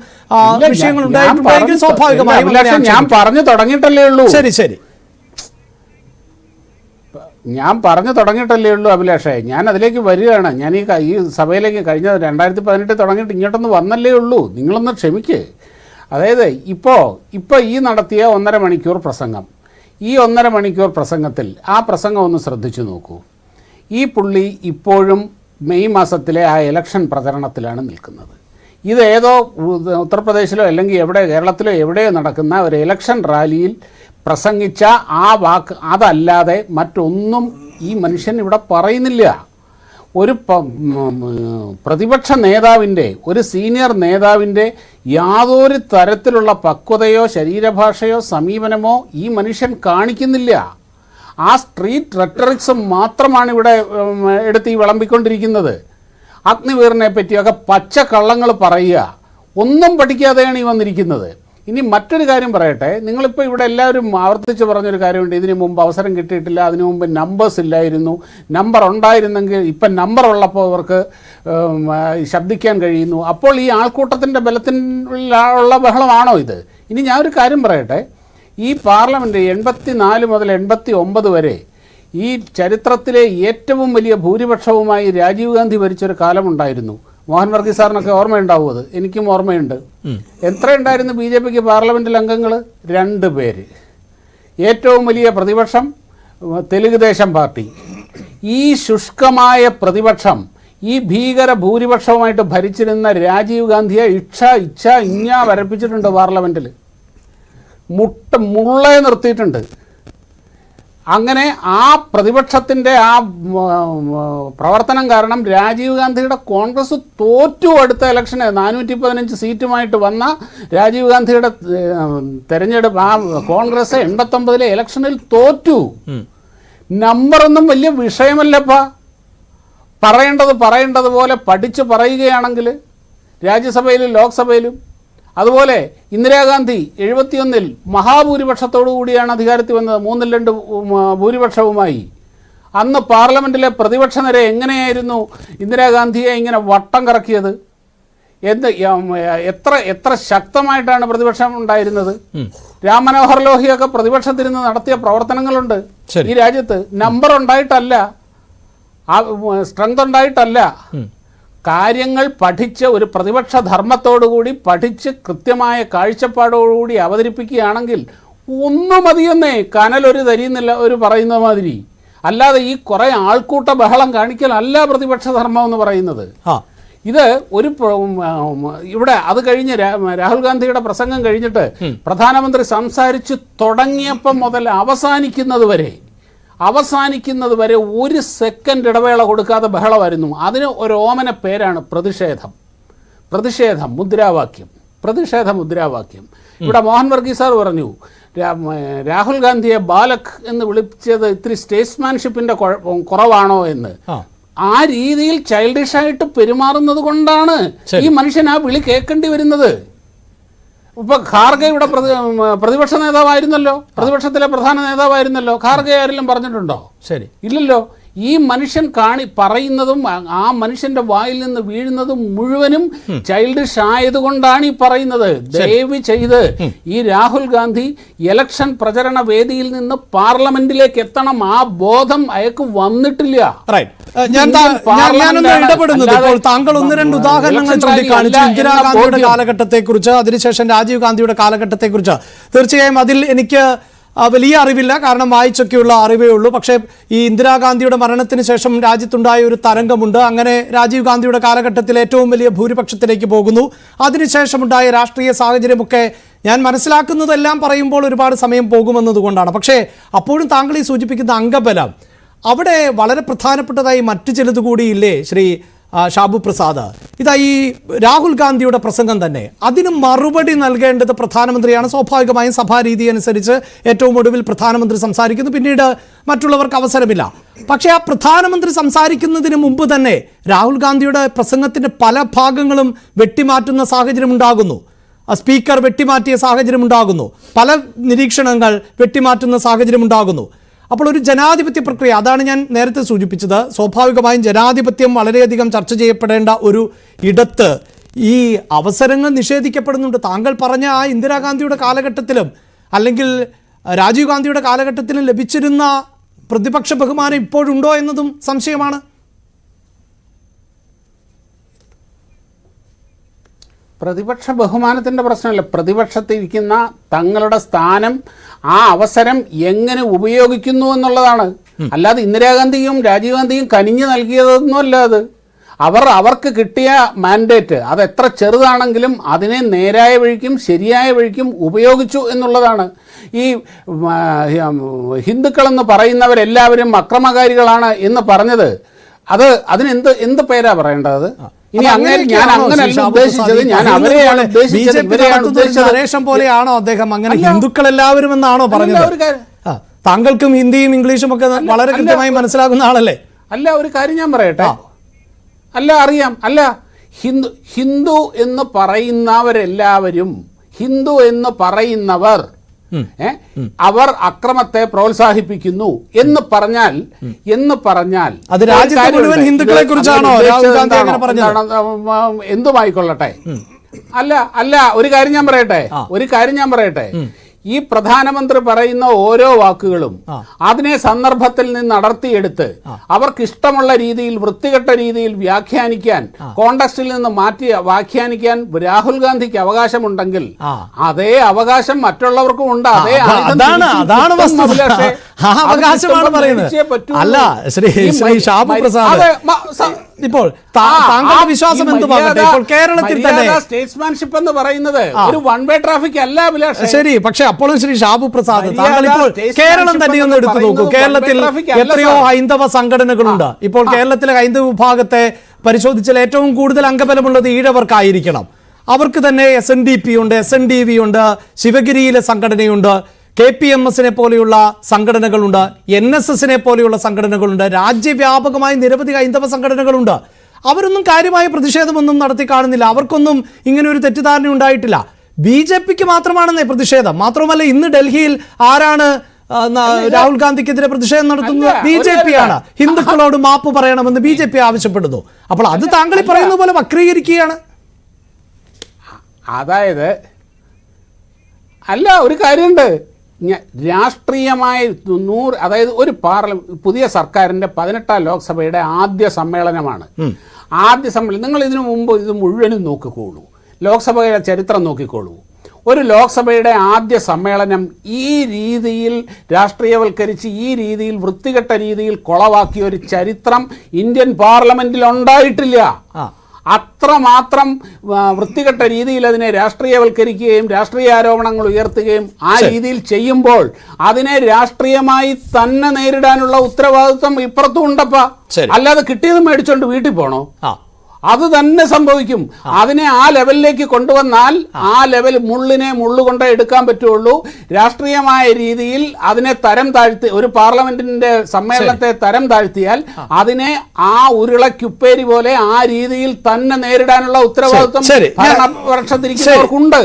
S3: വിഷയങ്ങൾ ഉണ്ടായിട്ടുണ്ടെങ്കിൽ സ്വാഭാവികമായും
S6: ഞാൻ പറഞ്ഞു തുടങ്ങിയിട്ടല്ലേ ഉള്ളൂ.
S3: ശരി ശരി,
S6: ഞാൻ പറഞ്ഞു തുടങ്ങിയിട്ടല്ലേ ഉള്ളൂ അഭിലാഷേ. ഞാൻ അതിലേക്ക് വരികയാണ്. ഞാൻ ഈ സഭയിലേക്ക് കഴിഞ്ഞ 2018 തുടങ്ങിയിട്ട് ഇങ്ങോട്ടൊന്ന് വന്നല്ലേ ഉള്ളൂ. നിങ്ങളൊന്ന് ക്ഷമിക്ക്. അതായത് ഇപ്പോൾ ഈ നടത്തിയ 1.5 മണിക്കൂർ പ്രസംഗം, ഈ 1.5 മണിക്കൂർ പ്രസംഗത്തിൽ ആ പ്രസംഗം ഒന്ന് ശ്രദ്ധിച്ചു നോക്കൂ. ഈ പുള്ളി ഇപ്പോഴും മെയ് മാസത്തിലെ ആ ഇലക്ഷൻ പ്രചരണത്തിലാണ് നിൽക്കുന്നത്. ഇതേതോ ഉത്തർപ്രദേശിലോ അല്ലെങ്കിൽ കേരളത്തിലോ എവിടെയോ നടക്കുന്ന ഒരു ഇലക്ഷൻ റാലിയിൽ പ്രസംഗിച്ച ആ വാക്ക് അതല്ലാതെ മറ്റൊന്നും ഈ മനുഷ്യൻ ഇവിടെ പറയുന്നില്ല. ഒരു പ്രതിപക്ഷ നേതാവിൻ്റെ, ഒരു സീനിയർ നേതാവിൻ്റെ യാതൊരു തരത്തിലുള്ള പക്വതയോ ശരീരഭാഷയോ സമീപനമോ ഈ മനുഷ്യൻ കാണിക്കുന്നില്ല. ആ സ്ട്രീറ്റ് റെട്ടറിക്സ് മാത്രമാണ് ഇവിടെ എടുത്ത് ഈ വിളമ്പിക്കൊണ്ടിരിക്കുന്നത്. അഗ്നിവീറിനെ പറ്റിയൊക്കെ പച്ച കള്ളങ്ങൾ പറയുക, ഒന്നും പഠിക്കാതെയാണ് ഈ വന്നിരിക്കുന്നത്. ഇനി മറ്റൊരു കാര്യം പറയട്ടെ. നിങ്ങളിപ്പോൾ ഇവിടെ എല്ലാവരും ആവർത്തിച്ച് പറഞ്ഞൊരു കാര്യമുണ്ട്, ഇതിനു മുമ്പ് അവസരം കിട്ടിയിട്ടില്ല, അതിനു മുമ്പ് നമ്പേഴ്സ് ഇല്ലായിരുന്നു, നമ്പർ ഉണ്ടായിരുന്നെങ്കിൽ ഇപ്പം നമ്പർ ഉള്ളപ്പോൾ അവർക്ക് ശബ്ദിക്കാൻ കഴിയുന്നു. അപ്പോൾ ഈ ആൾക്കൂട്ടത്തിൻ്റെ ബലത്തിലുള്ള ബഹളമാണോ ഇത്? ഇനി ഞാനൊരു കാര്യം പറയട്ടെ. ഈ പാർലമെൻറ്റ് 84 മുതൽ 89 വരെ ഈ ചരിത്രത്തിലെ ഏറ്റവും വലിയ ഭൂരിപക്ഷവുമായി രാജീവ് ഗാന്ധി ഭരിച്ചൊരു കാലമുണ്ടായിരുന്നു. മോഹൻ വർഗീസ് സാറിനൊക്കെ ഓർമ്മയുണ്ടാവും, അത് എനിക്കും ഓർമ്മയുണ്ട്. എത്രയുണ്ടായിരുന്നു BJPക്ക് പാർലമെൻറ്റിൽ അംഗങ്ങൾ? 2 പേര്. ഏറ്റവും വലിയ പ്രതിപക്ഷം തെലുങ്ക് ദേശം പാർട്ടി. ഈ ശുഷ്കമായ പ്രതിപക്ഷം ഈ ഭീകര ഭൂരിപക്ഷവുമായിട്ട് ഭരിച്ചിരുന്ന രാജീവ് ഗാന്ധിയെ ഇഞ്ഞ വരപ്പിച്ചിട്ടുണ്ട് പാർലമെൻറ്റിൽ. മുള്ളയെ നിർത്തിയിട്ടുണ്ട്. അങ്ങനെ ആ പ്രതിപക്ഷത്തിൻ്റെ ആ പ്രവർത്തനം കാരണം രാജീവ് ഗാന്ധിയുടെ കോൺഗ്രസ് തോറ്റു. അടുത്ത ഇലക്ഷന് 415 സീറ്റുമായിട്ട് വന്ന രാജീവ് ഗാന്ധിയുടെ തെരഞ്ഞെടുപ്പ് ആ കോൺഗ്രസ് 89 ഇലക്ഷനിൽ തോറ്റു. നമ്പറൊന്നും വലിയ വിഷയമല്ലപ്പാ. പറയേണ്ടതുപോലെ പഠിച്ച് പറയുകയാണെങ്കിൽ രാജ്യസഭയിലും ലോക്സഭയിലും. അതുപോലെ ഇന്ദിരാഗാന്ധി 71 മഹാഭൂരിപക്ഷത്തോടു കൂടിയാണ് അധികാരത്തിൽ വന്നത്, 3-2 ഭൂരിപക്ഷവുമായി. അന്ന് പാർലമെൻറ്റിലെ പ്രതിപക്ഷ നിര എങ്ങനെയായിരുന്നു ഇന്ദിരാഗാന്ധിയെ ഇങ്ങനെ വട്ടം കറക്കിയത്? എത്ര ശക്തമായിട്ടാണ് പ്രതിപക്ഷം ഉണ്ടായിരുന്നത്. രാം മനോഹർ ലോഹിയൊക്കെ പ്രതിപക്ഷത്തിരുന്ന് നടത്തിയ പ്രവർത്തനങ്ങളുണ്ട് ഈ രാജ്യത്ത്. നമ്പർ ഉണ്ടായിട്ടല്ല, സ്ട്രെങ്ത് ഉണ്ടായിട്ടല്ല. കാര്യങ്ങൾ പഠിച്ച് ഒരു പ്രതിപക്ഷ ധർമ്മത്തോടുകൂടി പഠിച്ച് കൃത്യമായ കാഴ്ചപ്പാടോടുകൂടി അവതരിപ്പിക്കുകയാണെങ്കിൽ ഒന്നും മതിയെന്നേ, കനലൊരു തരിയുന്നില്ല ഒരു പറയുന്ന മാതിരി. അല്ലാതെ ഈ കുറേ ആൾക്കൂട്ട ബഹളം കാണിക്കലല്ല പ്രതിപക്ഷ ധർമ്മം എന്ന് പറയുന്നത്. ഇത് ഒരു ഇവിടെ അത് കഴിഞ്ഞ് രാഹുൽ ഗാന്ധിയുടെ പ്രസംഗം കഴിഞ്ഞിട്ട് പ്രധാനമന്ത്രി സംസാരിച്ച് തുടങ്ങിയപ്പം മുതൽ അവസാനിക്കുന്നത് വരെ ഒരു സെക്കൻഡ് ഇടവേള കൊടുക്കാതെ ബഹളമായിരുന്നു. അതിന് ഒരു ഓമന പേരാണ് പ്രതിഷേധം മുദ്രാവാക്യം. ഇവിടെ മോഹൻ വർഗീസ് സാർ പറഞ്ഞു രാഹുൽ ഗാന്ധിയെ ബാലക് എന്ന് വിളിച്ചത് ഇത്തിരി സ്റ്റേറ്റ്സ്മാൻഷിപ്പിന്റെ കുറവാണോ എന്ന്. ആ രീതിയിൽ ചൈൽഡിഷായിട്ട് പെരുമാറുന്നത് കൊണ്ടാണ് ഈ മനുഷ്യൻ ആ വിളി കേൾക്കേണ്ടി വരുന്നത്. ഇപ്പൊ ഖാർഗെ ഇവിടെ പ്രതിപക്ഷ നേതാവായിരുന്നല്ലോ, പ്രതിപക്ഷത്തിലെ പ്രധാന നേതാവായിരുന്നല്ലോ. ഖാർഗെ ആരെങ്കിലും പറഞ്ഞിട്ടുണ്ടോ? ശരി, ഇല്ലല്ലോ. ഈ മനുഷ്യൻ പറയുന്നതും ആ മനുഷ്യന്റെ വായിൽ നിന്ന് വീഴുന്നതും മുഴുവനും ചൈൽഡിഷ് ആയതുകൊണ്ടാണ് ഈ പറയുന്നത്. ദയവ് ചെയ്ത് ഈ രാഹുൽ ഗാന്ധി ഇലക്ഷൻ പ്രചരണ വേദിയിൽ നിന്ന് പാർലമെന്റിലേക്ക് എത്തണം. ആ ബോധം അയാൾക്ക് വന്നിട്ടില്ല.
S3: ഇടപെടുന്നത് ഇപ്പോൾ താങ്കൾ 1-2 ഉദാഹരണങ്ങൾ ചൂണ്ടിക്കാണിച്ചു. ഇന്ദിരാഗാന്ധിയുടെ കാലഘട്ടത്തെക്കുറിച്ച്, അതിനുശേഷം രാജീവ് ഗാന്ധിയുടെ കാലഘട്ടത്തെക്കുറിച്ച്. തീർച്ചയായും അതിൽ എനിക്ക് വലിയ അറിവില്ല, കാരണം വായിച്ചൊക്കെയുള്ള അറിവേ ഉള്ളൂ. പക്ഷേ ഈ ഇന്ദിരാഗാന്ധിയുടെ മരണത്തിന് ശേഷം രാജ്യത്തുണ്ടായ ഒരു തരംഗമുണ്ട്. അങ്ങനെ രാജീവ് ഗാന്ധിയുടെ കാലഘട്ടത്തിൽ ഏറ്റവും വലിയ ഭൂരിപക്ഷത്തിലേക്ക് പോകുന്നു. അതിനുശേഷമുണ്ടായ രാഷ്ട്രീയ സാഹചര്യമൊക്കെ ഞാൻ മനസ്സിലാക്കുന്നതെല്ലാം പറയുമ്പോൾ ഒരുപാട് സമയം പോകുമെന്നതുകൊണ്ടാണ്. പക്ഷേ അപ്പോഴും താങ്കൾ ഈ സൂചിപ്പിക്കുന്ന അംഗബലം അവിടെ വളരെ പ്രധാനപ്പെട്ടതായി മറ്റു ചിലത് കൂടിയില്ലേ ശ്രീ ഷാബു പ്രസാദ്? ഇതാ ഈ രാഹുൽ ഗാന്ധിയുടെ പ്രസംഗം തന്നെ, അതിന് മറുപടി നൽകേണ്ടത് പ്രധാനമന്ത്രിയാണ്. സ്വാഭാവികമായും സഭാരീതി അനുസരിച്ച് ഏറ്റവും ഒടുവിൽ പ്രധാനമന്ത്രി സംസാരിക്കുന്നു, പിന്നീട് മറ്റുള്ളവർക്ക് അവസരമില്ല. പക്ഷേ ആ പ്രധാനമന്ത്രി സംസാരിക്കുന്നതിന് മുമ്പ് തന്നെ രാഹുൽ ഗാന്ധിയുടെ പ്രസംഗത്തിൻ്റെ പല ഭാഗങ്ങളും വെട്ടിമാറ്റുന്ന സാഹചര്യം ഉണ്ടാകുന്നു. സ്പീക്കർ വെട്ടിമാറ്റിയ സാഹചര്യം ഉണ്ടാകുന്നു, പല നിരീക്ഷണങ്ങൾ വെട്ടിമാറ്റുന്ന സാഹചര്യം ഉണ്ടാകുന്നു. അപ്പോൾ ഒരു ജനാധിപത്യ പ്രക്രിയ, അതാണ് ഞാൻ നേരത്തെ സൂചിപ്പിച്ചത്. സ്വാഭാവികമായും ജനാധിപത്യം വളരെയധികം ചർച്ച ചെയ്യപ്പെടേണ്ട ഒരു ഇടത്ത് ഈ അവസരങ്ങൾ നിഷേധിക്കപ്പെടുന്നുണ്ട്. താങ്കൾ പറഞ്ഞ ആ ഇന്ദിരാഗാന്ധിയുടെ കാലഘട്ടത്തിലും അല്ലെങ്കിൽ രാജീവ് ഗാന്ധിയുടെ കാലഘട്ടത്തിലും ലഭിച്ചിരുന്ന പ്രതിപക്ഷ ബഹുമാനം ഇപ്പോഴുണ്ടോ എന്നതും സംശയമാണ്.
S6: പ്രതിപക്ഷ ബഹുമാനത്തിൻ്റെ പ്രശ്നമല്ല, പ്രതിപക്ഷത്തിരിക്കുന്ന തങ്ങളുടെ സ്ഥാനം, ആ അവസരം എങ്ങനെ ഉപയോഗിക്കുന്നു എന്നുള്ളതാണ്. അല്ലാതെ ഇന്ദിരാഗാന്ധിയും രാജീവ് ഗാന്ധിയും കനിഞ്ഞു നൽകിയതൊന്നുമല്ല അത്. അവർക്ക് കിട്ടിയ മാൻഡേറ്റ് അത് എത്ര ചെറുതാണെങ്കിലും അതിനെ നേരായ വഴിക്കും ശരിയായ വഴിക്കും ഉപയോഗിച്ചു എന്നുള്ളതാണ്. ഈ ഹിന്ദുക്കളെന്ന് പറയുന്നവരെല്ലാവരും അക്രമകാരികളാണ് എന്ന് പറഞ്ഞത്, അതിനെന്ത് പേരാ പറയേണ്ടത്? ഇനി അങ്ങനെ ഞാൻ അങ്ങനെയല്ല ഉദ്ദേശിച്ചത്, ഞാൻ അവരെയാണ് ഉദ്ദേശിച്ചത്.
S3: പോലെയാണോ അദ്ദേഹം അങ്ങനെ ഹിന്ദുക്കൾ എല്ലാവരും എന്നാണോ പറഞ്ഞത്? താങ്കൾക്കും ഹിന്ദിയും ഇംഗ്ലീഷും ഒക്കെ വളരെ കൃത്യമായി മനസ്സിലാകുന്ന ആളല്ലേ?
S6: അല്ല, ഒരു കാര്യം ഞാൻ പറയട്ടെ. അല്ല, അറിയാം. അല്ല, ഹിന്ദു എന്ന് പറയുന്നവരെല്ലാവരും, ഹിന്ദു എന്ന് പറയുന്നവർ അവർ അക്രമത്തെ പ്രോത്സാഹിപ്പിക്കുന്നു എന്ന് പറഞ്ഞാൽ
S3: അത് രാജ്യത്തെ മുഴുവൻ ഹിന്ദുക്കളെ കുറിച്ചാണോ രാഹുൽ ഗാന്ധി അങ്ങനെ പറഞ്ഞത്?
S6: എന്തുമായിക്കൊള്ളട്ടെ. അല്ല, ഒരു കാര്യം ഞാൻ പറയട്ടെ. ഈ പ്രധാനമന്ത്രി പറയുന്ന ഓരോ വാക്കുകളും അതിനെ സന്ദർഭത്തിൽ നിന്ന് അടർത്തിയെടുത്ത് അവർക്ക് ഇഷ്ടമുള്ള രീതിയിൽ, വൃത്തികെട്ട രീതിയിൽ വ്യാഖ്യാനിക്കാൻ, കോണ്ടക്സ്റ്റിൽ നിന്ന് മാറ്റി വ്യാഖ്യാനിക്കാൻ രാഹുൽ ഗാന്ധിക്ക് അവകാശമുണ്ടെങ്കിൽ അതേ അവകാശം മറ്റുള്ളവർക്കും ഉണ്ട്.
S3: അവകാശമാണ് പറയുന്നത്. അല്ല, ശ്രീ ഷാബു പ്രസാദ് ഇപ്പോൾ താങ്കളുടെ വിശ്വാസം എന്തുമാകട്ടെ, ഇപ്പോൾ കേരളത്തിൽ തന്നെ
S6: സ്റ്റേറ്റ്സ്മാൻഷിപ്പ് എന്ന് പറയുന്നത് ഒരു വൺ വേ ട്രാഫിക് അല്ല അഭിലാഷ്.
S3: ശരി, പക്ഷെ അപ്പോഴും ശ്രീ ഷാബു പ്രസാദ്, താങ്കൾ ഇപ്പോൾ കേരളം തന്നെ ഒന്ന് എടുത്തു നോക്കൂ. കേരളത്തിൽ എത്രയോ ഹൈന്ദവ സംഘടനകളുണ്ട്. ഇപ്പോൾ കേരളത്തിലെ ഹൈന്ദവ വിഭാഗത്തെ പരിശോധിച്ചാൽ ഏറ്റവും കൂടുതൽ അംഗബലമുള്ളത് ഈഴവർക്കായിരിക്കണം. അവർക്ക് തന്നെ SNDP ഉണ്ട്, SNDV ഉണ്ട്, ശിവഗിരിയിലെ സംഘടനയുണ്ട്, KPMS പോലെയുള്ള സംഘടനകളുണ്ട്, NSS പോലെയുള്ള സംഘടനകളുണ്ട്, രാജ്യവ്യാപകമായി നിരവധി ഹൈന്ദവ സംഘടനകളുണ്ട്. അവരൊന്നും കാര്യമായ പ്രതിഷേധമൊന്നും നടത്തി കാണുന്നില്ല. അവർക്കൊന്നും ഇങ്ങനെ ഒരു തെറ്റിദ്ധാരണ ഉണ്ടായിട്ടില്ല. BJPക്ക് മാത്രമാണെന്നേ പ്രതിഷേധം. മാത്രമല്ല, ഇന്ന് ഡൽഹിയിൽ ആരാണ് രാഹുൽ ഗാന്ധിക്കെതിരെ പ്രതിഷേധം നടത്തുന്നത്? BJP ആണ്. ഹിന്ദുക്കളോട് മാപ്പ് പറയണമെന്ന് BJP ആവശ്യപ്പെടുന്നു. അപ്പോൾ അത് താങ്കൾ ഈ പറയുന്ന പോലെ വക്രീകരിക്കുകയാണ്.
S6: അതായത് അല്ല, ഒരു കാര്യമുണ്ട്. രാഷ്ട്രീയമായ അതായത് ഒരു പുതിയ സർക്കാരിന്റെ 18ാം ലോക്സഭയുടെ ആദ്യ സമ്മേളനമാണ്. ആദ്യ സമ്മേളനം നിങ്ങൾ ഇതിനു മുമ്പ് ഇത് മുഴുവനും നോക്കിക്കോളൂ, ലോക്സഭയുടെ ചരിത്രം നോക്കിക്കോളൂ. ഒരു ലോക്സഭയുടെ ആദ്യ സമ്മേളനം ഈ രീതിയിൽ രാഷ്ട്രീയവൽക്കരിച്ച് ഈ രീതിയിൽ വൃത്തികെട്ട രീതിയിൽ കൊളവാക്കിയ ഒരു ചരിത്രം ഇന്ത്യൻ പാർലമെന്റിൽ ഉണ്ടായിട്ടില്ല. അത്രമാത്രം വൃത്തികെട്ട രീതിയിൽ അതിനെ രാഷ്ട്രീയവൽക്കരിക്കുകയും രാഷ്ട്രീയ ആരോപണങ്ങൾ ഉയർത്തുകയും ആ രീതിയിൽ ചെയ്യുമ്പോൾ അതിനെ രാഷ്ട്രീയമായി തന്നെ നേരിടാനുള്ള ഉത്തരവാദിത്വം ഇപ്പുറത്തും ഉണ്ടപ്പാ. അല്ലാതെ കിട്ടിയത് മേടിച്ചോണ്ട് വീട്ടിൽ പോണോ? അത് തന്നെ സംഭവിക്കും. അതിനെ ആ ലെവലിലേക്ക് കൊണ്ടുവന്നാൽ ആ ലെവൽ മുള്ളിനെ മുള്ളുകൊണ്ട് എടുക്കാൻ പറ്റുള്ളൂ. രാഷ്ട്രീയമായ രീതിയിൽ അതിനെ തരം താഴ്ത്തി ഒരു പാർലമെന്റിന്റെ സമ്മേളനത്തെ തരം താഴ്ത്തിയാൽ അതിനെ ആ ഉരുളക്കുപ്പേരി പോലെ ആ രീതിയിൽ തന്നെ നേരിടാനുള്ള ഉത്തരവാദിത്വം ഭരണപക്ഷത്തിരിക്കുന്നവർക്കുണ്ട്.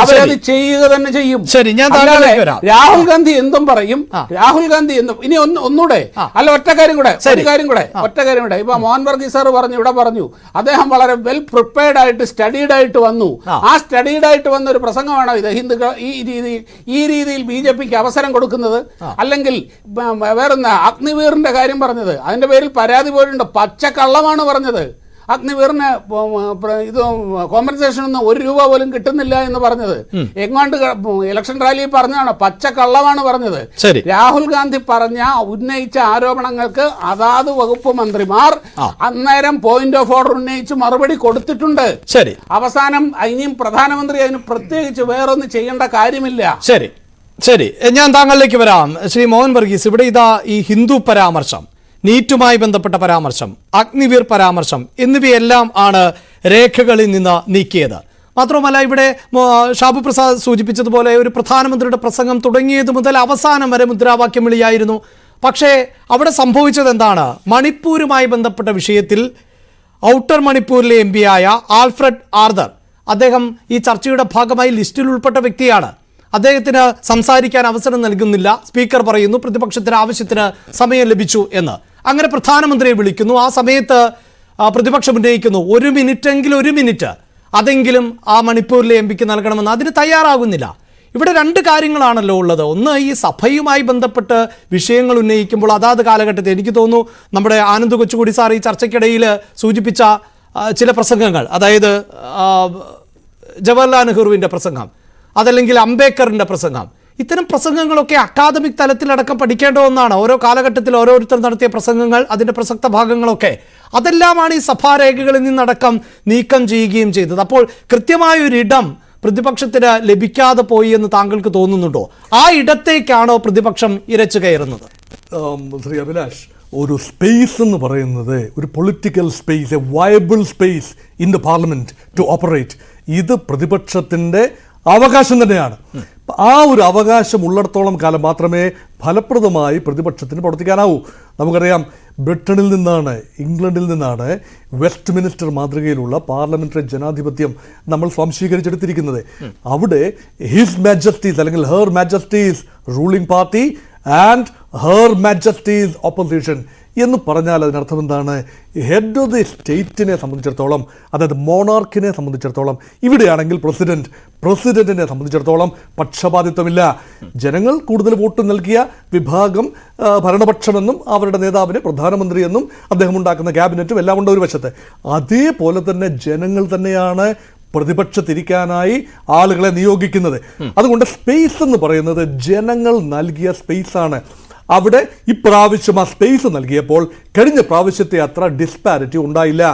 S6: അവരത് ചെയ്യുക തന്നെ ചെയ്യും. രാഹുൽ ഗാന്ധി എന്തും പറയും, രാഹുൽ ഗാന്ധി എന്തും. ഇനി ഒന്നുകൂടെ അല്ല, ഒറ്റ കാര്യം കൂടെ ഇപ്പൊ മോഹൻ വർഗീസ് സാർ ഇവിടെ പറഞ്ഞു അദ്ദേഹം വളരെ വെൽ പ്രിപ്പയർഡ് ആയിട്ട് സ്റ്റഡീഡ് ആയിട്ട് വന്നു. ആ സ്റ്റഡീഡ് ആയിട്ട് വന്ന ഒരു പ്രസംഗമാണോ ഇത് ഹിന്ദുക്കൾ ഈ രീതിയിൽ BJPക്ക് അവസരം കൊടുക്കുന്നത്? അല്ലെങ്കിൽ വേറൊന്ന് അഗ്നിവീറിന്റെ കാര്യം പറഞ്ഞത്, അതിന്റെ പേരിൽ പരാതി പോയിട്ടുണ്ട്. പച്ചക്കള്ളമാണ് പറഞ്ഞത്. അഗ്നിവീറിന് ഇത് കോമ്പൻസേഷൻ ഒന്നും ₹1 പോലും കിട്ടുന്നില്ല എന്ന് പറഞ്ഞത് എങ്ങാണ്ട് ഇലക്ഷൻ റാലിയിൽ പറഞ്ഞതാണ്. പച്ചക്കള്ളമാണ് പറഞ്ഞത്. രാഹുൽ ഗാന്ധി ഉന്നയിച്ച ആരോപണങ്ങൾക്ക് അതാത് വകുപ്പ് മന്ത്രിമാർ അന്നേരം പോയിന്റ് ഓഫ് ഓർഡർ ഉന്നയിച്ച് മറുപടി കൊടുത്തിട്ടുണ്ട്. അവസാനം ഇനിയും പ്രധാനമന്ത്രി അതിന് പ്രത്യേകിച്ച് വേറൊന്നും ചെയ്യേണ്ട കാര്യമില്ല.
S3: ശരി, ഞാൻ താങ്കളിലേക്ക് വരാം. ശ്രീ മോഹൻ വർഗീസ്, ഇവിടെ ഇതാ ഈ ഹിന്ദു പരാമർശം, നീറ്റുമായി ബന്ധപ്പെട്ട പരാമർശം, അഗ്നിവീർ പരാമർശം എന്നിവയെല്ലാം ആണ് രേഖകളിൽ നിന്ന് നീക്കിയത്. മാത്രമല്ല, ഇവിടെ ഷാബു പ്രസാദ് സൂചിപ്പിച്ചതുപോലെ ഒരു പ്രധാനമന്ത്രിയുടെ പ്രസംഗം തുടങ്ങിയത് മുതൽ അവസാനം വരെ മുദ്രാവാക്യം വിളിയായിരുന്നു. പക്ഷേ അവിടെ സംഭവിച്ചത് എന്താണ്? മണിപ്പൂരുമായി ബന്ധപ്പെട്ട വിഷയത്തിൽ ഔട്ടർ മണിപ്പൂരിലെ MP ആയ ആൽഫ്രഡ് ആർദർ, അദ്ദേഹം ഈ ചർച്ചയുടെ ഭാഗമായി ലിസ്റ്റിൽ ഉൾപ്പെട്ട വ്യക്തിയാണ്. അദ്ദേഹത്തിന് സംസാരിക്കാൻ അവസരം നൽകുന്നില്ല. സ്പീക്കർ പറയുന്നു പ്രതിപക്ഷത്തിന് ആവശ്യത്തിന് സമയം ലഭിച്ചു എന്ന്. അങ്ങനെ പ്രധാനമന്ത്രിയെ വിളിക്കുന്നു. ആ സമയത്ത് പ്രതിപക്ഷം ഉന്നയിക്കുന്നു ഒരു മിനിറ്റ് അതെങ്കിലും ആ മണിപ്പൂരിലെ MPക്ക് നൽകണമെന്ന്. അതിന് തയ്യാറാകുന്നില്ല. ഇവിടെ രണ്ട് കാര്യങ്ങളാണല്ലോ ഉള്ളത്. ഒന്ന്, ഈ സഭയുമായി ബന്ധപ്പെട്ട് വിഷയങ്ങൾ ഉന്നയിക്കുമ്പോൾ അതാത് കാലഘട്ടത്തിൽ എനിക്ക് തോന്നുന്നു നമ്മുടെ ആനന്ദ് കൊച്ചുകൂടി സാർ ഈ ചർച്ചയ്ക്കിടയിൽ സൂചിപ്പിച്ച ചില പ്രസംഗങ്ങൾ, അതായത് ജവഹർലാൽ നെഹ്റുവിൻ്റെ പ്രസംഗം, അതല്ലെങ്കിൽ അംബേദ്കറിൻ്റെ പ്രസംഗം, ഇത്തരം പ്രസംഗങ്ങളൊക്കെ അക്കാദമിക് തലത്തിലടക്കം പഠിക്കേണ്ട ഒന്നാണ്. ഓരോ കാലഘട്ടത്തിൽ ഓരോരുത്തർ നടത്തിയ പ്രസംഗങ്ങൾ, അതിൻ്റെ പ്രസക്ത ഭാഗങ്ങളൊക്കെ, അതെല്ലാമാണ് ഈ സഭാരേഖകളിൽ നിന്നടക്കം നീക്കം ചെയ്യുകയും ചെയ്തത്. അപ്പോൾ കൃത്യമായൊരിടം പ്രതിപക്ഷത്തിന് ലഭിക്കാതെ പോയി എന്ന് താങ്കൾക്ക് തോന്നുന്നുണ്ടോ? ആ ഇടത്തേക്കാണോ പ്രതിപക്ഷം ഇരച്ചു കയറുന്നത്?
S4: ശ്രീ അഭിലാഷ്, ഒരു സ്പേസ് എന്ന് പറയുന്നത് ഒരു political space, a viable space in the parliament to operate, ഇത് പ്രതിപക്ഷത്തിൻ്റെ അവകാശം തന്നെയാണ്. ആ ഒരു അവകാശം ഉള്ളിടത്തോളം കാലം മാത്രമേ ഫലപ്രദമായി പ്രതിപക്ഷത്തിന് പ്രവർത്തിക്കാനാവൂ. നമുക്കറിയാം, ബ്രിട്ടനിൽ നിന്നാണ്, ഇംഗ്ലണ്ടിൽ നിന്നാണ് വെസ്റ്റ് മിനിസ്റ്റർ മാതൃകയിലുള്ള പാർലമെന്ററി ജനാധിപത്യം നമ്മൾ സ്വാംശീകരിച്ചെടുത്തിരിക്കുന്നത്. അവിടെ ഹിസ് മാജസ്റ്റീസ് അല്ലെങ്കിൽ her Majesty's ruling party and her Majesty's opposition എന്ന് പറഞ്ഞാൽ അതിനർത്ഥം എന്താണ്? ഹെഡ് ഓഫ് ദി സ്റ്റേറ്റിനെ സംബന്ധിച്ചിടത്തോളം, അതായത് മോണാർക്കിനെ സംബന്ധിച്ചിടത്തോളം, ഇവിടെയാണെങ്കിൽ പ്രസിഡന്റിനെ സംബന്ധിച്ചിടത്തോളം പക്ഷപാതിത്വമില്ല. ജനങ്ങൾ കൂടുതൽ വോട്ട് നൽകിയ വിഭാഗം ഭരണപക്ഷമെന്നും അവരുടെ നേതാവിനെ പ്രധാനമന്ത്രിയെന്നും അദ്ദേഹം ഉണ്ടാക്കുന്ന ക്യാബിനറ്റും എല്ലാം ഉണ്ട് ഒരു വശത്ത്. അതേപോലെ തന്നെ ജനങ്ങൾ തന്നെയാണ് പ്രതിപക്ഷത്തിരിക്കാനായി ആളുകളെ നിയോഗിക്കുന്നത്. അതുകൊണ്ട് സ്പേസ് എന്ന് പറയുന്നത് ജനങ്ങൾ നൽകിയ സ്പേസാണ്. അവിടെ ഇപ്രാവശ്യം ആ സ്പേസ് നൽകിയപ്പോൾ കഴിഞ്ഞ പ്രാവശ്യത്തെ അത്ര ഡിസ്പാരിറ്റി ഉണ്ടായില്ല.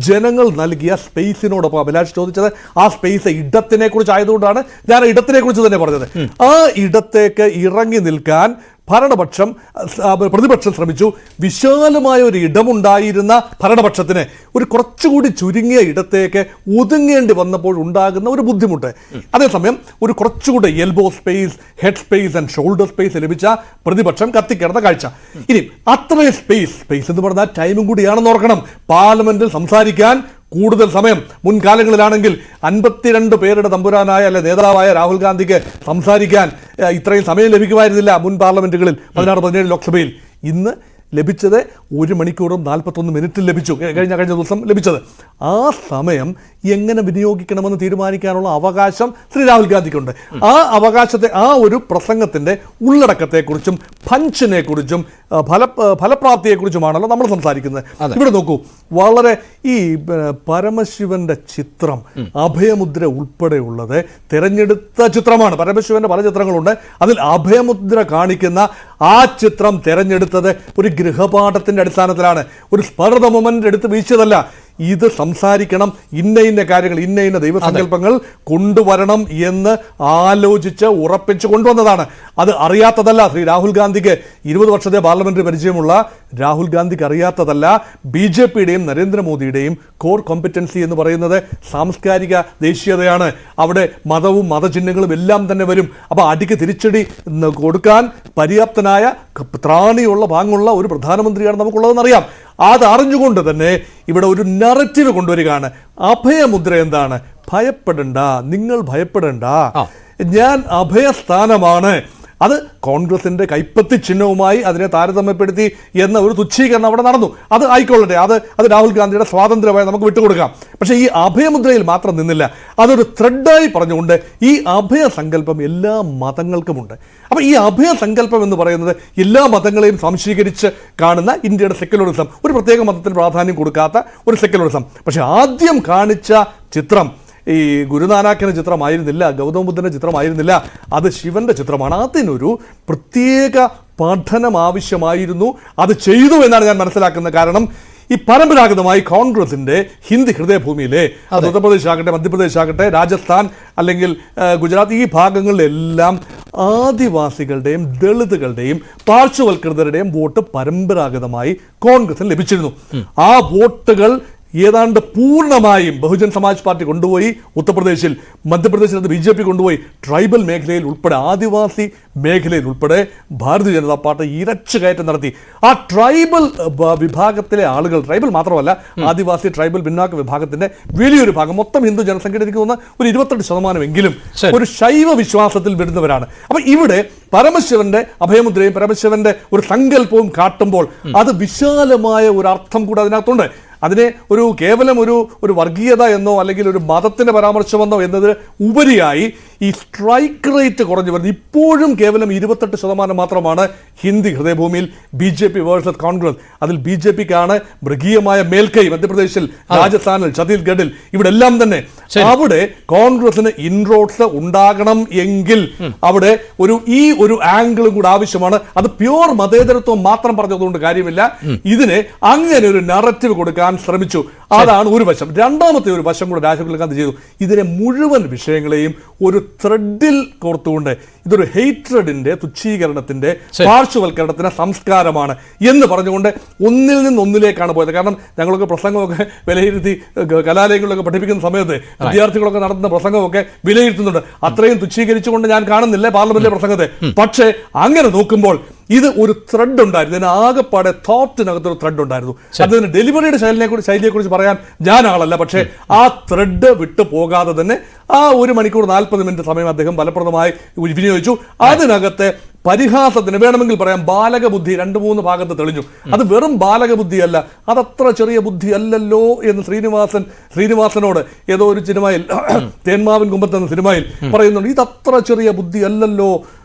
S4: ജനങ്ങൾ നൽകിയ സ്പേസിനോടൊപ്പം അഭിലാഷ് ചോദിച്ചത് ആ സ്പേസ് ഇടത്തിനെ കുറിച്ച് ആയതുകൊണ്ടാണ് ഞാൻ ഇടത്തിനെ കുറിച്ച് തന്നെ പറഞ്ഞത്. ആ ഇടത്തേക്ക് ഇറങ്ങി നിൽക്കാൻ പ്രതിപക്ഷം ശ്രമിച്ചു. വിശാലമായ ഒരു ഇടമുണ്ടായിരുന്ന ഭരണപക്ഷത്തിന് ഒരു കുറച്ചുകൂടി ചുരുങ്ങിയ ഇടത്തേക്ക് ഒതുങ്ങേണ്ടി വന്നപ്പോൾ ഉണ്ടാകുന്ന ഒരു ബുദ്ധിമുട്ട്. അതേസമയം ഒരു കുറച്ചുകൂടി elbow space, head space and shoulder space ലഭിച്ച പ്രതിപക്ഷം കത്തിക്കിടന്ന കാഴ്ച. ഇനി അത്രയും സ്പേസ് എന്ന് പറഞ്ഞാൽ ടൈമും കൂടിയാണെന്ന് ഓർക്കണം. പാർലമെന്റിൽ സംസാരിക്കാൻ കൂടുതൽ സമയം, മുൻകാലങ്ങളിലാണെങ്കിൽ 52 പേരുടെ തമ്പുരാനായ അല്ലെ നേതാവായ രാഹുൽ ഗാന്ധിക്ക് സംസാരിക്കാൻ ഇത്രയും സമയം ലഭിക്കുമായിരുന്നില്ല മുൻ പാർലമെന്റുകളിൽ 16-17 ലോക്സഭയിൽ. ഇന്ന് ലഭിച്ചത് 1 മണിക്കൂറും 41 മിനിറ്റും ലഭിച്ചു. കഴിഞ്ഞ ദിവസം ലഭിച്ചത്. ആ സമയം എങ്ങനെ വിനിയോഗിക്കണമെന്ന് തീരുമാനിക്കാനുള്ള അവകാശം ശ്രീ രാഹുൽ ഗാന്ധിക്കുണ്ട്. ആ അവകാശത്തെ, ആ ഒരു പ്രസംഗത്തിന്റെ ഉള്ളടക്കത്തെക്കുറിച്ചും പഞ്ചിനെ കുറിച്ചും ഫലപ്രാപ്തിയെക്കുറിച്ചുമാണല്ലോ നമ്മൾ സംസാരിക്കുന്നത്. ഇവിടെ നോക്കൂ, വളരെ ഈ പരമശിവന്റെ ചിത്രം, അഭയമുദ്ര ഉൾപ്പെടെയുള്ളത് തെരഞ്ഞെടുത്ത ചിത്രമാണ്. പരമശിവന്റെ പല ചിത്രങ്ങളുണ്ട്. അതിൽ അഭയമുദ്ര കാണിക്കുന്ന ആ ചിത്രം തെരഞ്ഞെടുത്തത് ഒരു ഗൃഹപാഠത്തിന്റെ അടിസ്ഥാനത്തിലാണ്. ഒരു സ്പർ ദ മൊമെന്റ് എടുത്ത് വീശിയതല്ല. ഇത് സംസാരിക്കണം, ഇന്ന കാര്യങ്ങൾ, ഇന്ന ദൈവസങ്കല്പങ്ങൾ കൊണ്ടുവരണം എന്ന് ആലോചിച്ച് ഉറപ്പിച്ചു കൊണ്ടുവന്നതാണ്. അത് അറിയാത്തതല്ല. ശ്രീ രാഹുൽ ഗാന്ധിക്ക് 20 വർഷത്തെ പാർലമെന്ററി പരിചയമുള്ള രാഹുൽ ഗാന്ധിക്ക് അറിയാത്തതല്ല. BJPയുടെയും നരേന്ദ്രമോദിയുടെയും കോർ കോമ്പറ്റൻസി എന്ന് പറയുന്നത് സാംസ്കാരിക ദേശീയതയാണ്. അവിടെ മതവും മതചിഹ്നങ്ങളും എല്ലാം തന്നെ വരും. അപ്പോൾ അടിക്ക് തിരിച്ചടി കൊടുക്കാൻ പര്യാപ്തനായ ത്രാണിയുള്ള ഭാഗമുള്ള ഒരു പ്രധാനമന്ത്രിയാണ് നമുക്കുള്ളതെന്നറിയാം. അത് അറിഞ്ഞുകൊണ്ട് തന്നെ ഇവിടെ ഒരു നറേറ്റീവ് കൊണ്ടുവരികയാണ്. അഭയമുദ്ര എന്താണ്? ഭയപ്പെടണ്ട, നിങ്ങൾ ഭയപ്പെടണ്ട, ഞാൻ അഭയസ്ഥാനമാണ്. അത് കോൺഗ്രസിന്റെ കൈപ്പത്തി ചിഹ്നവുമായി അതിനെ താരതമ്യപ്പെടുത്തി എന്ന ഒരു തുച്ഛീകരണം അവിടെ നടന്നു. അത് ആയിക്കൊള്ളട്ടെ, അത് രാഹുൽ ഗാന്ധിയുടെ സ്വാതന്ത്ര്യമായി നമുക്ക് വിട്ടുകൊടുക്കാം. പക്ഷേ ഈ അഭയമുദ്രയിൽ മാത്രം നിന്നില്ല. അതൊരു ത്രെഡായി പറഞ്ഞുകൊണ്ട് ഈ അഭയസങ്കല്പം എല്ലാ മതങ്ങൾക്കുമുണ്ട്. അപ്പോൾ ഈ അഭയസങ്കല്പം എന്ന് പറയുന്നത് എല്ലാ മതങ്ങളെയും സംശീകരിച്ച് കാണുന്ന ഇന്ത്യയുടെ സെക്യുലറിസം, ഒരു പ്രത്യേക മതത്തിന് പ്രാധാന്യം കൊടുക്കാത്ത ഒരു സെക്യുലറിസം. പക്ഷെ ആദ്യം കാണിച്ച ചിത്രം ഈ ഗുരുനാനാക്കിന്റെ ചിത്രമായിരുന്നില്ല, ഗൗതമ ബുദ്ധന്റെ ചിത്രമായിരുന്നില്ല, അത് ശിവന്റെ ചിത്രമാണ്. അതിനൊരു പ്രത്യേക പഠനം ആവശ്യമായിരുന്നു. അത് ചെയ്തു എന്നാണ് ഞാൻ മനസ്സിലാക്കുന്നത്. കാരണം ഈ പരമ്പരാഗതമായി കോൺഗ്രസിന്റെ ഹിന്ദി ഹൃദയഭൂമിയിലെ ഉത്തർപ്രദേശ് ആകട്ടെ, മധ്യപ്രദേശ് ആകട്ടെ, രാജസ്ഥാൻ അല്ലെങ്കിൽ ഗുജറാത്ത്, ഈ ഭാഗങ്ങളിലെല്ലാം ആദിവാസികളുടെയും ദളിതുകളുടെയും പാർശ്വവൽകൃതരുടെയും വോട്ട് പരമ്പരാഗതമായി കോൺഗ്രസിന് ലഭിച്ചിരുന്നു. ആ വോട്ടുകൾ ഏതാണ്ട് പൂർണ്ണമായും ബഹുജൻ സമാജ് പാർട്ടി കൊണ്ടുപോയി ഉത്തർപ്രദേശിൽ, മധ്യപ്രദേശിൽ അത് BJP കൊണ്ടുപോയി. ട്രൈബൽ മേഖലയിൽ ഉൾപ്പെടെ, ആദിവാസി മേഖലയിൽ ഉൾപ്പെടെ ഭാരതീയ ജനതാ പാർട്ടി ഇരച്ചു കയറ്റം നടത്തി. ആ ട്രൈബൽ വിഭാഗത്തിലെ ആളുകൾ, ട്രൈബൽ മാത്രമല്ല, ആദിവാസി ട്രൈബൽ പിന്നാക്ക വിഭാഗത്തിന്റെ വലിയൊരു ഭാഗം, മൊത്തം ഹിന്ദു ജനസംഖ്യയുടെ എനിക്ക് തോന്നുന്ന ഒരു 28% ഒരു ശൈവ വിശ്വാസത്തിൽ വരുന്നവരാണ്. അപ്പൊ ഇവിടെ പരമശിവന്റെ അഭയമുദ്രയും പരമശിവന്റെ ഒരു സങ്കല്പവും കാട്ടുമ്പോൾ അത് വിശാലമായ ഒരു അർത്ഥം കൂടെ അതിനകത്തുണ്ട്. അതിനെ കേവലം ഒരു വർഗീയത എന്നോ അല്ലെങ്കിൽ ഒരു മതത്തിന്റെ പരാമർശമെന്നോ എന്നതിന് ഉപരിയായി ഈ സ്ട്രൈക്ക് റേറ്റ് കുറഞ്ഞു വരുന്നത്. ഇപ്പോഴും കേവലം 28% മാത്രമാണ് ഹിന്ദി ഹൃദയഭൂമിയിൽ BJP വേഴ്സസ് കോൺഗ്രസ്. അതിൽ BJPക്കാണ് മൃഗീയമായ മേൽക്കൈ. മധ്യപ്രദേശിൽ, രാജസ്ഥാനിൽ, ഛത്തീസ്ഗഡിൽ, ഇവിടെ എല്ലാം തന്നെ. അവിടെ കോൺഗ്രസിന് ഇൻറോഡ്സ് ഉണ്ടാകണം എങ്കിൽ അവിടെ ഒരു ആംഗിളും കൂടെ ആവശ്യമാണ്. അത് പ്യോർ മതേതരത്വം മാത്രം പറഞ്ഞതുകൊണ്ട് കാര്യമില്ല. ഇതിന് അങ്ങനെ ഒരു നറേറ്റീവ് കൊടുക്കാൻ ശ്രമിച്ചു. അതാണ് ഒരു വശം. രണ്ടാമത്തെ ഒരു വശം കൂടെ രാഹുൽ ഗാന്ധി ചെയ്തു. ഇതിനെ മുഴുവൻ വിഷയങ്ങളെയും ഒരു ത്രെഡിൽ കോർത്തുകൊണ്ട് ഇതൊരു ഹെയ്റ്റ്രഡിന്റെ, തുച്ഛീകരണത്തിന്റെ, പാർശ്വവൽക്കരണത്തിന്റെ സംസ്കാരമാണ് എന്ന് പറഞ്ഞുകൊണ്ട് ഒന്നിൽ നിന്ന് ഒന്നിലേക്കാണ് പോയത്. കാരണം ഞങ്ങളൊക്കെ പ്രസംഗമൊക്കെ വിലയിരുത്തി കലാലയങ്ങളിലൊക്കെ പഠിപ്പിക്കുന്ന സമയത്ത് വിദ്യാർത്ഥികളൊക്കെ നടത്തുന്ന പ്രസംഗമൊക്കെ വിലയിരുത്തുന്നുണ്ട്. അത്രയും തുച്ഛീകരിച്ചുകൊണ്ട് ഞാൻ കാണുന്നില്ല പാർലമെന്റിലെ പ്രസംഗത്തെ. പക്ഷേ അങ്ങനെ നോക്കുമ്പോൾ ഇത് ഒരു ത്രെഡ് ഉണ്ടായിരുന്നു. ഇതിന് ആകെപ്പാടെ തോട്ടിനകത്തൊരു ത്രെഡ് ഉണ്ടായിരുന്നു. അതിന് ഡെലിവറിയുടെ ശൈലിയെക്കുറിച്ച് പറയാൻ ഞാൻ ആളല്ല. പക്ഷേ ആ ത്രെഡ് വിട്ടു പോകാതെ തന്നെ ആ 1 മണിക്കൂർ 40 മിനിറ്റ് സമയം അദ്ദേഹം ഫലപ്രദമായി വിനിയോഗിച്ചു. അതിനകത്തെ പരിഹാസത്തിന് വേണമെങ്കിൽ പറയാം ബാലകബുദ്ധി 2-3 ഭാഗത്ത് തെളിഞ്ഞു. അത് വെറും ബാലകബുദ്ധിയല്ല, അതത്ര ചെറിയ ബുദ്ധി അല്ലല്ലോ എന്ന് ശ്രീനിവാസനോട് ഏതോ ഒരു സിനിമയിൽ, തേന്മാവിൻ കുമ്പത്ത് എന്ന സിനിമയിൽ പറയുന്നുണ്ട്. ഇതത്ര ചെറിയ ബുദ്ധി അല്ലല്ലോ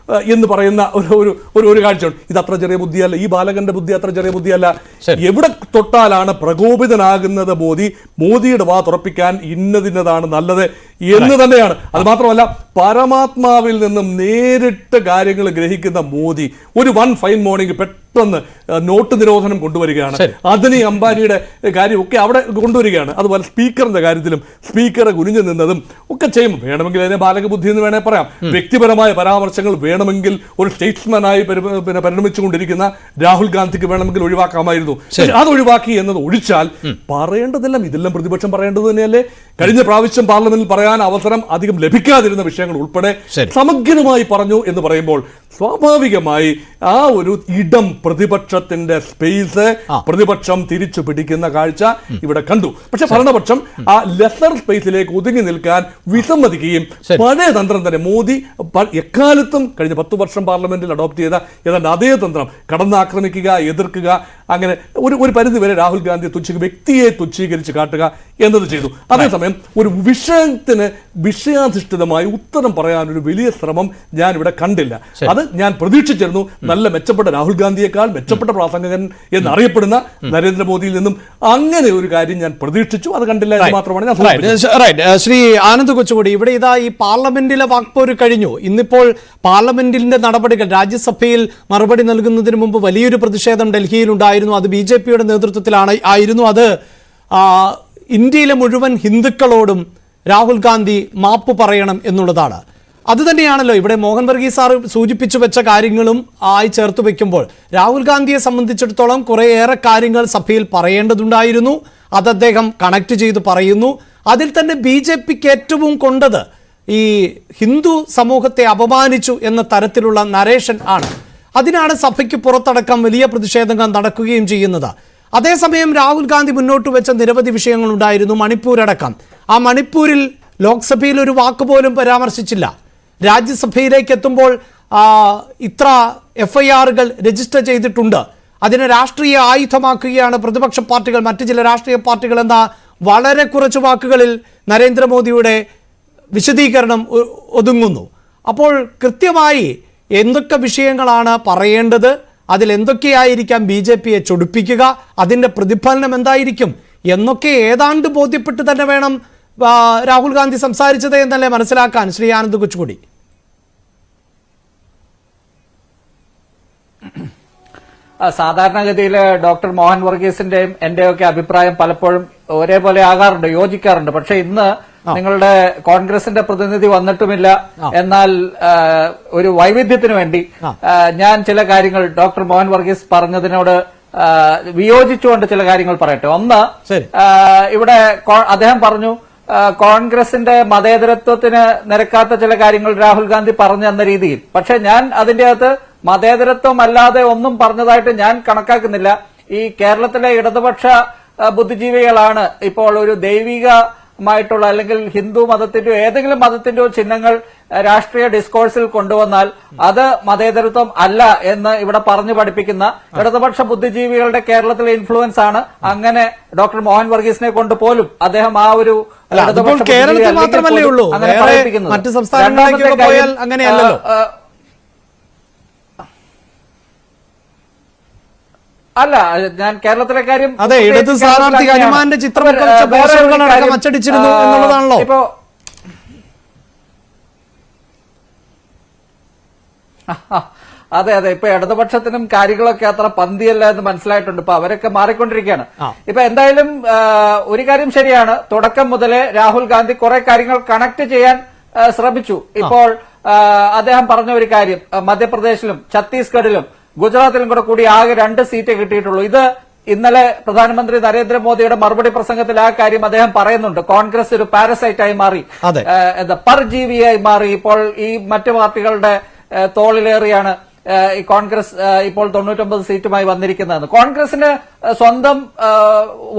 S4: എന്ന് പറയുന്ന ഒരു കാഴ്ചയുണ്ട്. ഇത് അത്ര ചെറിയ ബുദ്ധിയല്ല, ഈ ബാലകന്റെ ബുദ്ധി അത്ര ചെറിയ ബുദ്ധിയല്ല. എവിടെ തൊട്ടാലാണ് പ്രകോപിതനാകുന്നത് മോദിയുടെ വാ തുറപ്പിക്കാൻ ഇന്നതാണ് നല്ലത് എന്ന് തന്നെയാണ്. അത് മാത്രമല്ല, പരമാത്മാവിൽ നിന്നും നേരിട്ട് കാര്യങ്ങൾ ഗ്രഹിക്കുന്ന മോദി ഒരു വൺ ഫൈൻ മോർണിംഗ് പെട്ടെന്ന് നോട്ട് നിരോധനം കൊണ്ടുവരികയാണ്. അദനി അംബാനിയുടെ കാര്യമൊക്കെ അവിടെ കൊണ്ടുവരികയാണ്. അതുപോലെ സ്പീക്കറിന്റെ കാര്യത്തിലും സ്പീക്കറെ കുനിഞ്ഞു നിന്നതും ഒക്കെ ചെയ്യും. വേണമെങ്കിൽ അതിനെ ബാലകബുദ്ധി എന്ന് വേണേൽ പറയാം. വ്യക്തിപരമായ പരാമർശങ്ങൾ വേണമെങ്കിൽ ഒരു സ്റ്റേറ്റ്സ്മാനായി പരിണമിച്ചുകൊണ്ടിരിക്കുന്ന രാഹുൽ ഗാന്ധിക്ക് വേണമെങ്കിൽ ഒഴിവാക്കാമായിരുന്നു. അത് ഒഴിവാക്കി എന്നത് ഒഴിച്ചാൽ പറയേണ്ടതെല്ലാം ഇതെല്ലാം പ്രതിപക്ഷം പറയേണ്ടത് തന്നെയല്ലേ. കഴിഞ്ഞ പ്രാവശ്യം പാർലമെന്റിൽ പറയാൻ അവസരം അധികം ലഭിക്കാതിരുന്ന വിഷയങ്ങൾ ഉൾപ്പെടെ സമഗ്രമായി പറഞ്ഞു എന്ന് പറയുമ്പോൾ സ്വാഭാവികമായി ആ ഒരു ഇടം പ്രതിപക്ഷത്തിന്റെ സ്പേസ് പ്രതിപക്ഷം തിരിച്ചു പിടിക്കുന്ന കാഴ്ച ഇവിടെ കണ്ടു. പക്ഷെ ഭരണപക്ഷം ആ ലെസർ സ്പേസിലേക്ക് ഒതുങ്ങി നിൽക്കാൻ വിസമ്മതിക്കുകയും പഴയ തന്ത്രം തന്നെ മോദി എക്കാലത്തും കഴിഞ്ഞ 10 വർഷം പാർലമെന്റിൽ അഡോപ്റ്റ് ചെയ്ത ഏതാണ്ട് അതേ തന്ത്രം, കടന്നാക്രമിക്കുക, എതിർക്കുക, അങ്ങനെ ഒരു പരിധിവരെ രാഹുൽ ഗാന്ധി വ്യക്തിയെ തുച്ഛീകരിച്ച് കാട്ടുക എന്നത് ചെയ്തു. അതേസമയം ഒരു വിഷയത്തിന് വിഷയാധിഷ്ഠിതമായി ഉത്തരം പറയാനൊരു വലിയ ശ്രമം ഞാൻ ഇവിടെ കണ്ടില്ല. അത് ഞാൻ പ്രതീക്ഷിച്ചിരുന്നു. നല്ല മെച്ചപ്പെട്ട രാഹുൽ ഗാന്ധിയേക്കാൾ മെച്ചപ്പെട്ട പ്രാസംഗകൻ എന്നറിയപ്പെടുന്ന നരേന്ദ്രമോദിയിൽ നിന്നും അങ്ങനെ ഒരു കാര്യം ഞാൻ പ്രതീക്ഷിച്ചു. അത് കണ്ടില്ല എന്ന് മാത്രമാണ് ഞാൻ.
S3: ശ്രീ ആനന്ദ് കൊച്ചുകൂടി, ഇവിടെ ഇതാ ഈ പാർലമെന്റിലെ വാക്പോര് കഴിഞ്ഞു. ഇന്നിപ്പോൾ പാർലമെന്റിന്റെ നടപടികൾ, രാജ്യസഭയിൽ മറുപടി നൽകുന്നതിന് മുമ്പ് വലിയൊരു പ്രതിഷേധം ഡൽഹിയിൽ ഉണ്ടായിരുന്നു. അത് BJPയുടെ നേതൃത്വത്തിലായിരുന്നു. അത് ഇന്ത്യയിലെ മുഴുവൻ ഹിന്ദുക്കളോടും രാഹുൽ ഗാന്ധി മാപ്പ് പറയണം എന്നുള്ളതാണ്. അതുതന്നെയാണല്ലോ ഇവിടെ മോഹൻ വർഗീസ് സാർ സൂചിപ്പിച്ചു വെച്ച കാര്യങ്ങളും ആയി ചേർത്ത് വെക്കുമ്പോൾ രാഹുൽ ഗാന്ധിയെ സംബന്ധിച്ചിടത്തോളം കുറേയേറെ കാര്യങ്ങൾ സഭയിൽ പറയേണ്ടതുണ്ടായിരുന്നു. അത് അദ്ദേഹം കണക്ട് ചെയ്ത് പറയുന്നു. അതിൽ തന്നെ BJPക്ക് ഏറ്റവും കൊണ്ടത് ഈ ഹിന്ദു സമൂഹത്തെ അപമാനിച്ചു എന്ന തരത്തിലുള്ള നരേഷൻ ആണ്. അതിനാണ് സഭയ്ക്ക് പുറത്തടക്കം വലിയ പ്രതിഷേധങ്ങൾ നടക്കുകയും ചെയ്യുന്നത്. അതേസമയം രാഹുൽ ഗാന്ധി മുന്നോട്ട് വെച്ച നിരവധി വിഷയങ്ങളുണ്ടായിരുന്നു, മണിപ്പൂരടക്കം. ആ മണിപ്പൂരിൽ ലോക്സഭയിൽ ഒരു വാക്ക് പോലും പരാമർശിച്ചില്ല. രാജ്യസഭയിലേക്ക് എത്തുമ്പോൾ ഇത്ര FIRകൾ രജിസ്റ്റർ ചെയ്തിട്ടുണ്ട്, അതിനെ രാഷ്ട്രീയ ആയുധമാക്കുകയാണ് പ്രതിപക്ഷ പാർട്ടികൾ, മറ്റു ചില രാഷ്ട്രീയ പാർട്ടികൾ എന്ന വളരെ കുറച്ച് വാക്കുകളിൽ നരേന്ദ്രമോദിയുടെ വിശദീകരണം ഒതുങ്ങുന്നു. അപ്പോൾ കൃത്യമായി എന്തൊക്കെ വിഷയങ്ങളാണ് പറയേണ്ടത്, അതിലെന്തൊക്കെയായിരിക്കാം BJPയെ ചൊടിപ്പിക്കുക, അതിൻ്റെ പ്രതിഫലനം എന്തായിരിക്കും എന്നൊക്കെ ഏതാണ്ട് ബോധ്യപ്പെട്ട് തന്നെ വേണം രാഹുൽ ഗാന്ധി സംസാരിച്ചത് എന്നല്ലേ മനസ്സിലാക്കാൻ ശ്രീ ആനന്ദ് കൊച്ചുകൂടി.
S5: സാധാരണഗതിയിൽ ഡോക്ടർ മോഹൻ വർഗീസിന്റെയും എന്റെയൊക്കെ അഭിപ്രായം പലപ്പോഴും ഒരേപോലെ ആകാറുണ്ട്, യോജിക്കാറുണ്ട്. പക്ഷെ ഇന്ന് നിങ്ങളുടെ കോൺഗ്രസിന്റെ പ്രതിനിധി വന്നിട്ടുമില്ല. എന്നാൽ ഒരു വൈവിധ്യത്തിന് വേണ്ടി ഞാൻ ചില കാര്യങ്ങൾ ഡോക്ടർ മോഹൻ വർഗീസ് പറഞ്ഞതിനോട് വിയോജിച്ചുകൊണ്ട് ചില കാര്യങ്ങൾ പറയട്ടെ. ഒന്ന്, ഇവിടെ അദ്ദേഹം പറഞ്ഞു കോൺഗ്രസിന്റെ മതേതരത്വത്തിന് നിരക്കാത്ത ചില കാര്യങ്ങൾ രാഹുൽ ഗാന്ധി പറഞ്ഞു എന്ന രീതിയിൽ. പക്ഷെ ഞാൻ അതിന്റെ അകത്ത് മതേതരത്വം അല്ലാതെ ഒന്നും പറഞ്ഞതായിട്ട് ഞാൻ കണക്കാക്കുന്നില്ല. ഈ കേരളത്തിലെ ഇടതുപക്ഷ ബുദ്ധിജീവികളാണ് ഇപ്പോൾ ഒരു ദൈവികമായിട്ടുള്ള അല്ലെങ്കിൽ ഹിന്ദു മതത്തിന്റെയോ ഏതെങ്കിലും മതത്തിന്റെയോ ചിഹ്നങ്ങൾ രാഷ്ട്രീയ ഡിസ്കോഴ്സിൽ കൊണ്ടുവന്നാൽ അത് മതേതരത്വം അല്ല എന്ന് ഇവിടെ പറഞ്ഞു പഠിപ്പിക്കുന്ന ഇടതുപക്ഷ ബുദ്ധിജീവികളുടെ കേരളത്തിലെ ഇൻഫ്ലുവൻസ് ആണ്. അങ്ങനെ ഡോക്ടർ മോഹൻ വർഗീസിനെ കൊണ്ട് പോലും അദ്ദേഹം ആ ഒരു
S3: കേരളത്തിൽ മാത്രമല്ലേ ഉള്ളൂ, മറ്റു സംസ്ഥാനങ്ങളിലേക്ക് പോയാൽ അങ്ങനെയല്ലല്ലോ.
S5: അല്ല, ഞാൻ കേരളത്തിലെ കാര്യം
S3: അതെ, ഇടത് സ്ഥാനാർത്ഥി ഹനുമാന്റെ ചിത്രം അച്ചടിച്ചിരുന്നു എന്നുള്ളതാണല്ലോ.
S5: ഇപ്പോ അതെ അതെ, ഇപ്പൊ ഇടതുപക്ഷത്തിനും കാര്യങ്ങളൊക്കെ അത്ര പന്തിയല്ല എന്ന് മനസ്സിലായിട്ടുണ്ട്. ഇപ്പൊ അവരൊക്കെ മാറിക്കൊണ്ടിരിക്കുകയാണ്. ഇപ്പൊ എന്തായാലും ഒരു കാര്യം ശരിയാണ്, തുടക്കം മുതലേ രാഹുൽ ഗാന്ധി കുറെ കാര്യങ്ങൾ കണക്ട് ചെയ്യാൻ ശ്രമിച്ചു. ഇപ്പോൾ അദ്ദേഹം പറഞ്ഞ ഒരു കാര്യം, മധ്യപ്രദേശിലും ഛത്തീസ്ഗഡിലും ഗുജറാത്തിലും കൂടി ആകെ 2 സീറ്റ് കിട്ടിയിട്ടുള്ളൂ. ഇത് ഇന്നലെ പ്രധാനമന്ത്രി നരേന്ദ്രമോദിയുടെ മറുപടി പ്രസംഗത്തിൽ ആ കാര്യം അദ്ദേഹം പറയുന്നുണ്ട്. കോൺഗ്രസ് ഒരു പാരസൈറ്റായി മാറി, പർജീവിയായി മാറി. ഇപ്പോൾ ഈ മറ്റു പാർട്ടികളുടെ തോളിലേറിയാണ് ഈ കോൺഗ്രസ് ഇപ്പോൾ 99 സീറ്റുമായി വന്നിരിക്കുന്നത്. കോൺഗ്രസിന് സ്വന്തം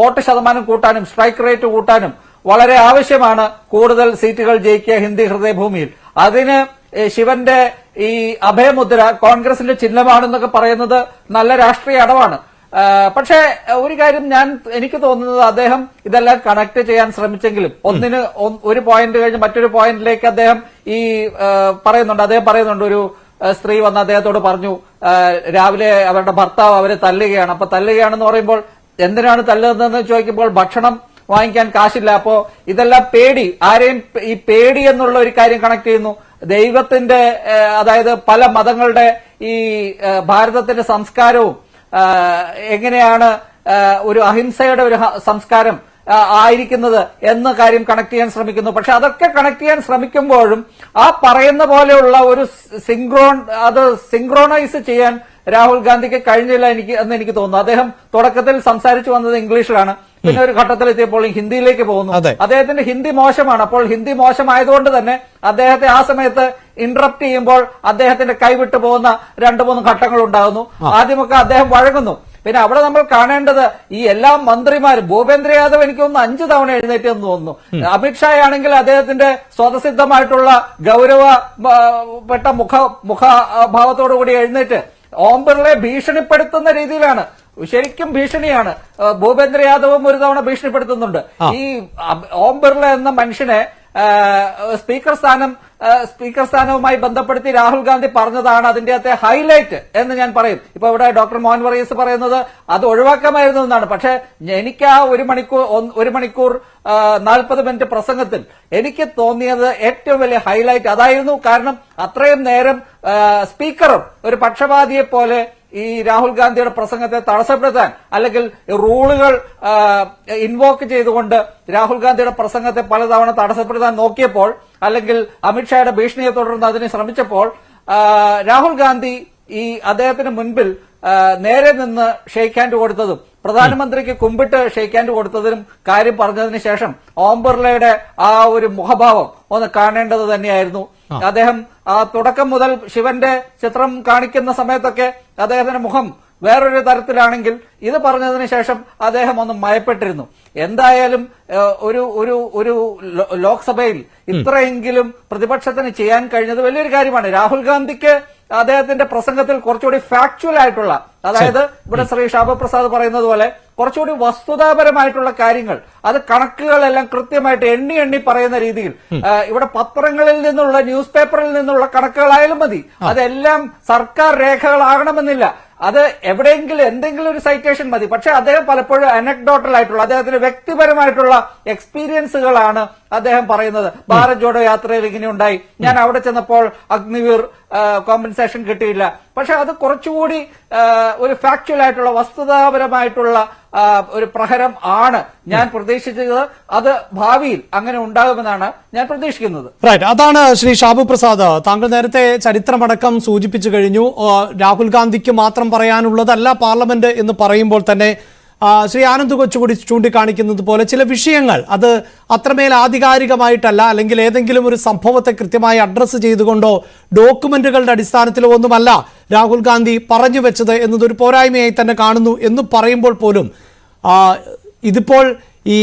S5: വോട്ട് ശതമാനം കൂട്ടാനും സ്ട്രൈക്ക് റേറ്റ് കൂട്ടാനും വളരെ ആവശ്യമാണ് കൂടുതൽ സീറ്റുകൾ ജയിക്കുക ഹിന്ദി ഹൃദയഭൂമിയിൽ. അതിന് ശിവന്റെ ഈ അഭയമുദ്ര കോൺഗ്രസിന്റെ ചിഹ്നമാണെന്നൊക്കെ പറയുന്നത് നല്ല രാഷ്ട്രീയ അടവാണ്. പക്ഷേ ഒരു കാര്യം എനിക്ക് തോന്നുന്നത് അദ്ദേഹം ഇതെല്ലാം കണക്ട് ചെയ്യാൻ ശ്രമിച്ചെങ്കിലും ഒരു പോയിന്റ് കഴിഞ്ഞ് മറ്റൊരു പോയിന്റിലേക്ക് അദ്ദേഹം പറയുന്നുണ്ട് ഒരു സ്ത്രീ വന്ന് അദ്ദേഹത്തോട് പറഞ്ഞു, രാവിലെ അവരുടെ ഭർത്താവ് അവരെ തല്ലുകയാണ്. അപ്പൊ തല്ലുകയാണെന്ന് പറയുമ്പോൾ എന്തിനാണ് തല്ലുന്നതെന്ന് ചോദിക്കുമ്പോൾ ഭക്ഷണം വാങ്ങിക്കാൻ കാശില്ല. അപ്പോ ഇതെല്ലാം പേടി, ആരെയും ഈ പേടി എന്നുള്ള ഒരു കാര്യം കണക്ട് ചെയ്യുന്നു. ദൈവത്തിന്റെ അതായത് പല മതങ്ങളുടെ ഈ ഭാരതത്തിന്റെ സംസ്കാരവും എങ്ങനെയാണ് ഒരു അഹിംസയുടെ ഒരു സംസ്കാരം ആയിരിക്കുന്നത് എന്ന കാര്യം കണക്ട് ചെയ്യാൻ ശ്രമിക്കുന്നു. പക്ഷെ അതൊക്കെ കണക്ട് ചെയ്യാൻ ശ്രമിക്കുമ്പോഴും ആ പറയുന്ന പോലെയുള്ള ഒരു സിങ്ക്രോണൈസ് ചെയ്യാൻ രാഹുൽ ഗാന്ധിക്ക് കഴിഞ്ഞില്ല എന്ന് എനിക്ക് തോന്നുന്നു. അദ്ദേഹം തുടക്കത്തിൽ സംസാരിച്ചു വന്നത് ഇംഗ്ലീഷിലാണ്, പിന്നെ ഒരു ഘട്ടത്തിലെത്തിയപ്പോൾ ഹിന്ദിയിലേക്ക് പോകുന്നു. അദ്ദേഹത്തിന്റെ ഹിന്ദി മോശമാണ്. അപ്പോൾ ഹിന്ദി മോശമായതുകൊണ്ട് തന്നെ അദ്ദേഹത്തെ ആ സമയത്ത് ഇന്ററപ്റ്റ് ചെയ്യുമ്പോൾ അദ്ദേഹത്തിന്റെ കൈവിട്ടു പോകുന്ന 2-3 ഘട്ടങ്ങൾ ഉണ്ടാകുന്നു. ആദ്യമൊക്കെ അദ്ദേഹം വഴങ്ങുന്നു. പിന്നെ അവിടെ നമ്മൾ കാണേണ്ടത് ഈ എല്ലാ മന്ത്രിമാരും, ഭൂപേന്ദ്ര യാദവ് എനിക്ക് തോന്നുന്നു 5 തവണ എഴുന്നേറ്റ് എന്ന് തോന്നുന്നു. അമിത്ഷാ ആണെങ്കിൽ അദ്ദേഹത്തിന്റെ സ്വതസിദ്ധമായിട്ടുള്ള ഗൗരവപ്പെട്ട മുഖഭാവത്തോടുകൂടി എഴുന്നേറ്റ് ഓം ബിർളയെ ഭീഷണിപ്പെടുത്തുന്ന രീതിയിലാണ്. ശരിക്കും ഭീഷണിയാണ്. ഭൂപേന്ദ്ര യാദവും ഒരു തവണ ഭീഷണിപ്പെടുത്തുന്നുണ്ട്. ഈ ഓം ബിർള എന്ന മനുഷ്യനെ സ്പീക്കർ സ്ഥാനവുമായി ബന്ധപ്പെടുത്തി രാഹുൽ ഗാന്ധി പറഞ്ഞതാണ് അതിന്റെ അകത്തെ ഹൈലൈറ്റ് എന്ന് ഞാൻ പറയും. ഇപ്പൊ ഇവിടെ ഡോക്ടർ മോഹൻ വർഗീസ് പറയുന്നത് അത് ഒഴിവാക്കാമായിരുന്നു എന്നാണ്. പക്ഷെ എനിക്ക് ആ 1 മണിക്കൂർ 40 മിനിറ്റ് പ്രസംഗത്തിൽ എനിക്ക് തോന്നിയത് ഏറ്റവും വലിയ ഹൈലൈറ്റ് അതായിരുന്നു. കാരണം അത്രയും നേരം സ്പീക്കറും ഒരു പക്ഷപാതിയെ പോലെ ഈ രാഹുൽ ഗാന്ധിയുടെ പ്രസംഗത്തെ തടസ്സപ്പെടുത്താൻ അല്ലെങ്കിൽ റൂളുകൾ ഇൻവോക്ക് ചെയ്തുകൊണ്ട് രാഹുൽ ഗാന്ധിയുടെ പ്രസംഗത്തെ പലതവണ തടസ്സപ്പെടുത്താൻ നോക്കിയപ്പോൾ, അല്ലെങ്കിൽ അമിത്ഷായുടെ ഭീഷണിയെ തുടർന്ന് അതിന് ശ്രമിച്ചപ്പോൾ, രാഹുൽ ഗാന്ധി ഈ അദ്ദേഹത്തിന് മുൻപിൽ നേരെ നിന്ന് ഷെയ്ക്ക് ഹാൻഡ് കൊടുത്തതും പ്രധാനമന്ത്രിക്ക് കുമ്പിട്ട് ഷെയ്ക്ക് ഹാൻഡ് കൊടുത്തതിനും കാര്യം പറഞ്ഞതിന് ശേഷം ഓം ബിർളയുടെ ആ ഒരു മുഖഭാവം ഒന്ന് കാണേണ്ടത് തന്നെയായിരുന്നു. അദ്ദേഹം തുടക്കം മുതൽ ശിവന്റെ ചിത്രം കാണിക്കുന്ന സമയത്തൊക്കെ അദ്ദേഹത്തിന്റെ മുഖം വേറൊരു തരത്തിലാണെങ്കിൽ ഇത് പറഞ്ഞതിന് ശേഷം അദ്ദേഹം ഒന്ന് മയപ്പെട്ടിരുന്നു. എന്തായാലും ഒരു ലോക്സഭയിൽ ഇത്രയെങ്കിലും പ്രതിപക്ഷത്തിന് ചെയ്യാൻ കഴിഞ്ഞത് വലിയൊരു കാര്യമാണ്. രാഹുൽ ഗാന്ധിക്ക് അദ്ദേഹത്തിന്റെ പ്രസംഗത്തിൽ കുറച്ചുകൂടി ഫാക്ച്വൽ ആയിട്ടുള്ള, അതായത് ഇവിടെ ശ്രീ ഷാബു പ്രസാദ് പറയുന്നത് പോലെ കുറച്ചുകൂടി വസ്തുതാപരമായിട്ടുള്ള കാര്യങ്ങൾ, അത് കണക്കുകളെല്ലാം കൃത്യമായിട്ട് എണ്ണി പറയുന്ന രീതിയിൽ, ഇവിടെ പത്രങ്ങളിൽ നിന്നുള്ള ന്യൂസ് പേപ്പറിൽ നിന്നുള്ള കണക്കുകളായാലും മതി, അതെല്ലാം സർക്കാർ രേഖകളാകണമെന്നില്ല. അത് എവിടെയെങ്കിലും എന്തെങ്കിലും ഒരു സൈറ്റേഷൻ മതി. പക്ഷെ അദ്ദേഹം പലപ്പോഴും അനക്ഡോട്ടൽ ആയിട്ടുള്ള അദ്ദേഹത്തിന്റെ വ്യക്തിപരമായിട്ടുള്ള എക്സ്പീരിയൻസുകളാണ് അദ്ദേഹം പറയുന്നത്. ഭാരത് ജോഡോ യാത്രയിൽ ഇങ്ങനെ ഉണ്ടായി, ഞാൻ അവിടെ ചെന്നപ്പോൾ അഗ്നിവീർ കോമ്പൻസേഷൻ കിട്ടിയില്ല. പക്ഷെ അത് കുറച്ചുകൂടി ഒരു ഫാക്ച്വൽ ആയിട്ടുള്ള വസ്തുതാപരമായിട്ടുള്ള ഒരു പ്രഹരം ആണ് ഞാൻ പ്രതീക്ഷിച്ചത്. അത് ഭാവിയിൽ അങ്ങനെ ഉണ്ടാകുമെന്നാണ് ഞാൻ പ്രതീക്ഷിക്കുന്നത്.
S3: റൈറ്റ്, അതാണ് ശ്രീ ഷാബു പ്രസാദ്. താങ്കൾ നേരത്തെ ചരിത്രമടക്കം സൂചിപ്പിച്ചു കഴിഞ്ഞു. രാഹുൽ ഗാന്ധിക്ക് മാത്രം പറയാനുള്ളതല്ല പാർലമെന്റ് എന്ന് പറയുമ്പോൾ തന്നെ ശ്രീ ആനന്ദ് കൊച്ചുകൂടി ചൂണ്ടിക്കാണിക്കുന്നത് പോലെ ചില വിഷയങ്ങൾ അത് അത്രമേൽ ആധികാരികമായിട്ടല്ല, അല്ലെങ്കിൽ ഏതെങ്കിലും ഒരു സംഭവത്തെ കൃത്യമായി അഡ്രസ്സ് ചെയ്തുകൊണ്ടോ ഡോക്യുമെന്റുകളുടെ അടിസ്ഥാനത്തിലോ ഒന്നുമല്ല രാഹുൽ ഗാന്ധി പറഞ്ഞു വെച്ചത് എന്നതൊരു പോരായ്മയായി തന്നെ കാണുന്നു എന്ന് പറയുമ്പോൾ പോലും ഇതിപ്പോൾ ഈ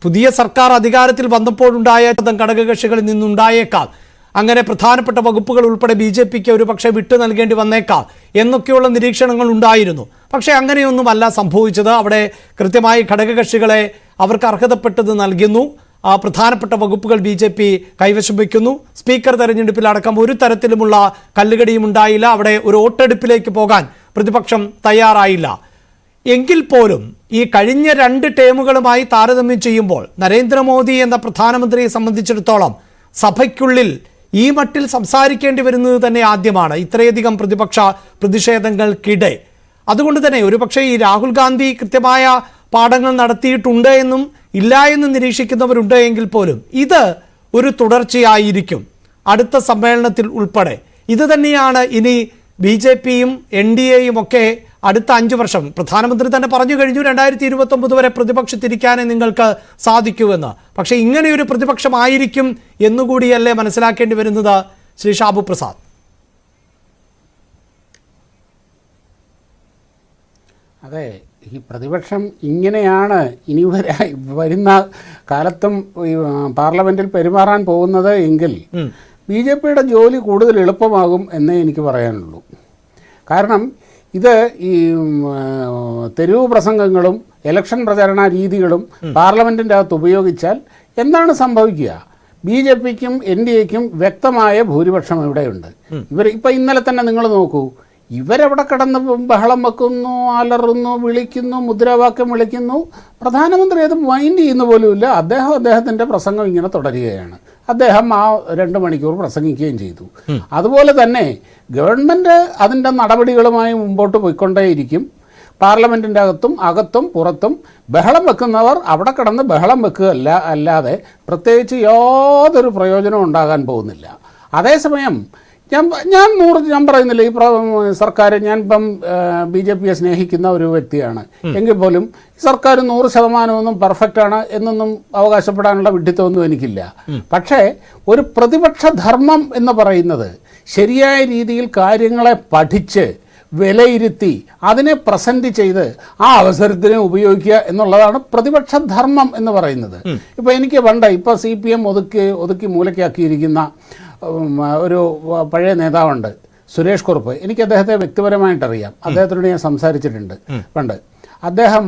S3: പുതിയ സർക്കാർ അധികാരത്തിൽ വന്നപ്പോഴുണ്ടായ ഘടകകക്ഷികളിൽ നിന്നുണ്ടായേക്കാം, അങ്ങനെ പ്രധാനപ്പെട്ട വകുപ്പുകൾ ഉൾപ്പെടെ BJPക്ക് ഒരു പക്ഷേ വിട്ടു നൽകേണ്ടി വന്നേക്കാം എന്നൊക്കെയുള്ള നിരീക്ഷണങ്ങൾ ഉണ്ടായിരുന്നു. പക്ഷേ അങ്ങനെയൊന്നുമല്ല സംഭവിച്ചത്. അവിടെ കൃത്യമായി ഘടകകക്ഷികളെ അവർക്ക് അർഹതപ്പെട്ടത് നൽകുന്നു. പ്രധാനപ്പെട്ട വകുപ്പുകൾ BJP കൈവശം വയ്ക്കുന്നു. സ്പീക്കർ തെരഞ്ഞെടുപ്പിലടക്കം ഒരു തരത്തിലുമുള്ള കല്ലുകടിയും ഉണ്ടായില്ല. അവിടെ ഒരു വോട്ടെടുപ്പിലേക്ക് പോകാൻ പ്രതിപക്ഷം തയ്യാറായില്ല. എങ്കിൽ പോലും ഈ കഴിഞ്ഞ 2 ടേമുകളുമായി താരതമ്യം ചെയ്യുമ്പോൾ നരേന്ദ്രമോദി എന്ന പ്രധാനമന്ത്രിയെ സംബന്ധിച്ചിടത്തോളം സഭയ്ക്കുള്ളിൽ ഈ മട്ടിൽ സംസാരിക്കേണ്ടി വരുന്നത് തന്നെ ആദ്യമാണ്, ഇത്രയധികം പ്രതിപക്ഷ പ്രതിഷേധങ്ങൾക്കിടെ. അതുകൊണ്ട് തന്നെ ഒരുപക്ഷെ ഈ രാഹുൽ ഗാന്ധി കൃത്യമായ പാഠങ്ങൾ നടത്തിയിട്ടുണ്ട് എന്നും ഇല്ല എന്നും നിരീക്ഷിക്കുന്നവരുണ്ട് എങ്കിൽ പോലും ഇത് ഒരു തുടർച്ചയായിരിക്കും അടുത്ത സമ്മേളനത്തിൽ ഉൾപ്പെടെ. ഇത് തന്നെയാണ് ഇനി BJPയും NDAയും ഒക്കെ അടുത്ത 5 വർഷം, പ്രധാനമന്ത്രി തന്നെ പറഞ്ഞു കഴിഞ്ഞു 2029 വരെ പ്രതിപക്ഷത്തിരിക്കാനേ നിങ്ങൾക്ക് സാധിക്കൂവെന്ന്. പക്ഷെ ഇങ്ങനെയൊരു പ്രതിപക്ഷമായിരിക്കും എന്നുകൂടിയല്ലേ മനസ്സിലാക്കേണ്ടി വരുന്നത് ശ്രീ ഷാബു പ്രസാദ്?
S6: അതെ, ഈ പ്രതിപക്ഷം ഇങ്ങനെയാണ് ഇനി വരുന്ന കാലത്തും ഈ പാർലമെന്റിൽ പെരുമാറാൻ പോകുന്നത് എങ്കിൽ BJPയുടെ ജോലി കൂടുതൽ എളുപ്പമാകും എന്നേ എനിക്ക് പറയാനുള്ളൂ. കാരണം ഇത് ഈ തെരുവ് പ്രസംഗങ്ങളും ഇലക്ഷൻ പ്രചരണ രീതികളും പാർലമെന്റിൻ്റെ അകത്ത് ഉപയോഗിച്ചാൽ എന്താണ് സംഭവിക്കുക? BJPക്കും NDAക്കും വ്യക്തമായ ഭൂരിപക്ഷം ഇവിടെയുണ്ട്. ഇപ്പം ഇന്നലെ തന്നെ നിങ്ങൾ നോക്കൂ, ഇവരവിടെ കിടന്ന് ബഹളം വെക്കുന്നു, അലറുന്നു, വിളിക്കുന്നു, മുദ്രാവാക്യം വിളിക്കുന്നു. പ്രധാനമന്ത്രി അത് മൈൻഡ് ചെയ്യുന്ന പോലുമില്ല. അദ്ദേഹത്തിൻ്റെ പ്രസംഗം ഇങ്ങനെ തുടരുകയാണ്. അദ്ദേഹം ആ 2 മണിക്കൂർ പ്രസംഗിക്കുകയും ചെയ്തു. അതുപോലെ തന്നെ ഗവൺമെൻറ് അതിൻ്റെ നടപടികളുമായി മുമ്പോട്ട് പോയിക്കൊണ്ടേയിരിക്കും. പാർലമെൻറ്റിൻ്റെ അകത്തും പുറത്തും ബഹളം വെക്കുന്നവർ അവിടെ കിടന്ന് ബഹളം വെക്കുകയല്ല, അല്ലാതെ പ്രത്യേകിച്ച് യാതൊരു പ്രയോജനവും ഉണ്ടാകാൻ പോകുന്നില്ല. അതേസമയം ഞാൻ പറയുന്നില്ല, ഈ സർക്കാർ, ഞാനിപ്പം BJPയെ സ്നേഹിക്കുന്ന ഒരു വ്യക്തിയാണ് എങ്കിൽ പോലും സർക്കാർ 100% പെർഫെക്റ്റാണ് എന്നൊന്നും അവകാശപ്പെടാനുള്ള വിഡ്ഢിത്തമൊന്നും എനിക്കില്ല. പക്ഷേ ഒരു പ്രതിപക്ഷ ധർമ്മം എന്ന് പറയുന്നത് ശരിയായ രീതിയിൽ കാര്യങ്ങളെ പഠിച്ച് വിലയിരുത്തി അതിനെ പ്രസന്റ് ചെയ്ത് ആ അവസരത്തിനെ ഉപയോഗിക്കുക എന്നുള്ളതാണ് പ്രതിപക്ഷ ധർമ്മം എന്ന് പറയുന്നത്. ഇപ്പോൾ എനിക്ക് ഇപ്പോൾ CPM ഒതുക്കി മൂലക്കാക്കിയിരിക്കുന്ന ഒരു പഴയ നേതാവുണ്ട്, സുരേഷ് കുറുപ്പ്. എനിക്ക് അദ്ദേഹത്തെ വ്യക്തിപരമായിട്ടറിയാം. അദ്ദേഹത്തോട് ഞാൻ സംസാരിച്ചിട്ടുണ്ട് പണ്ട്. അദ്ദേഹം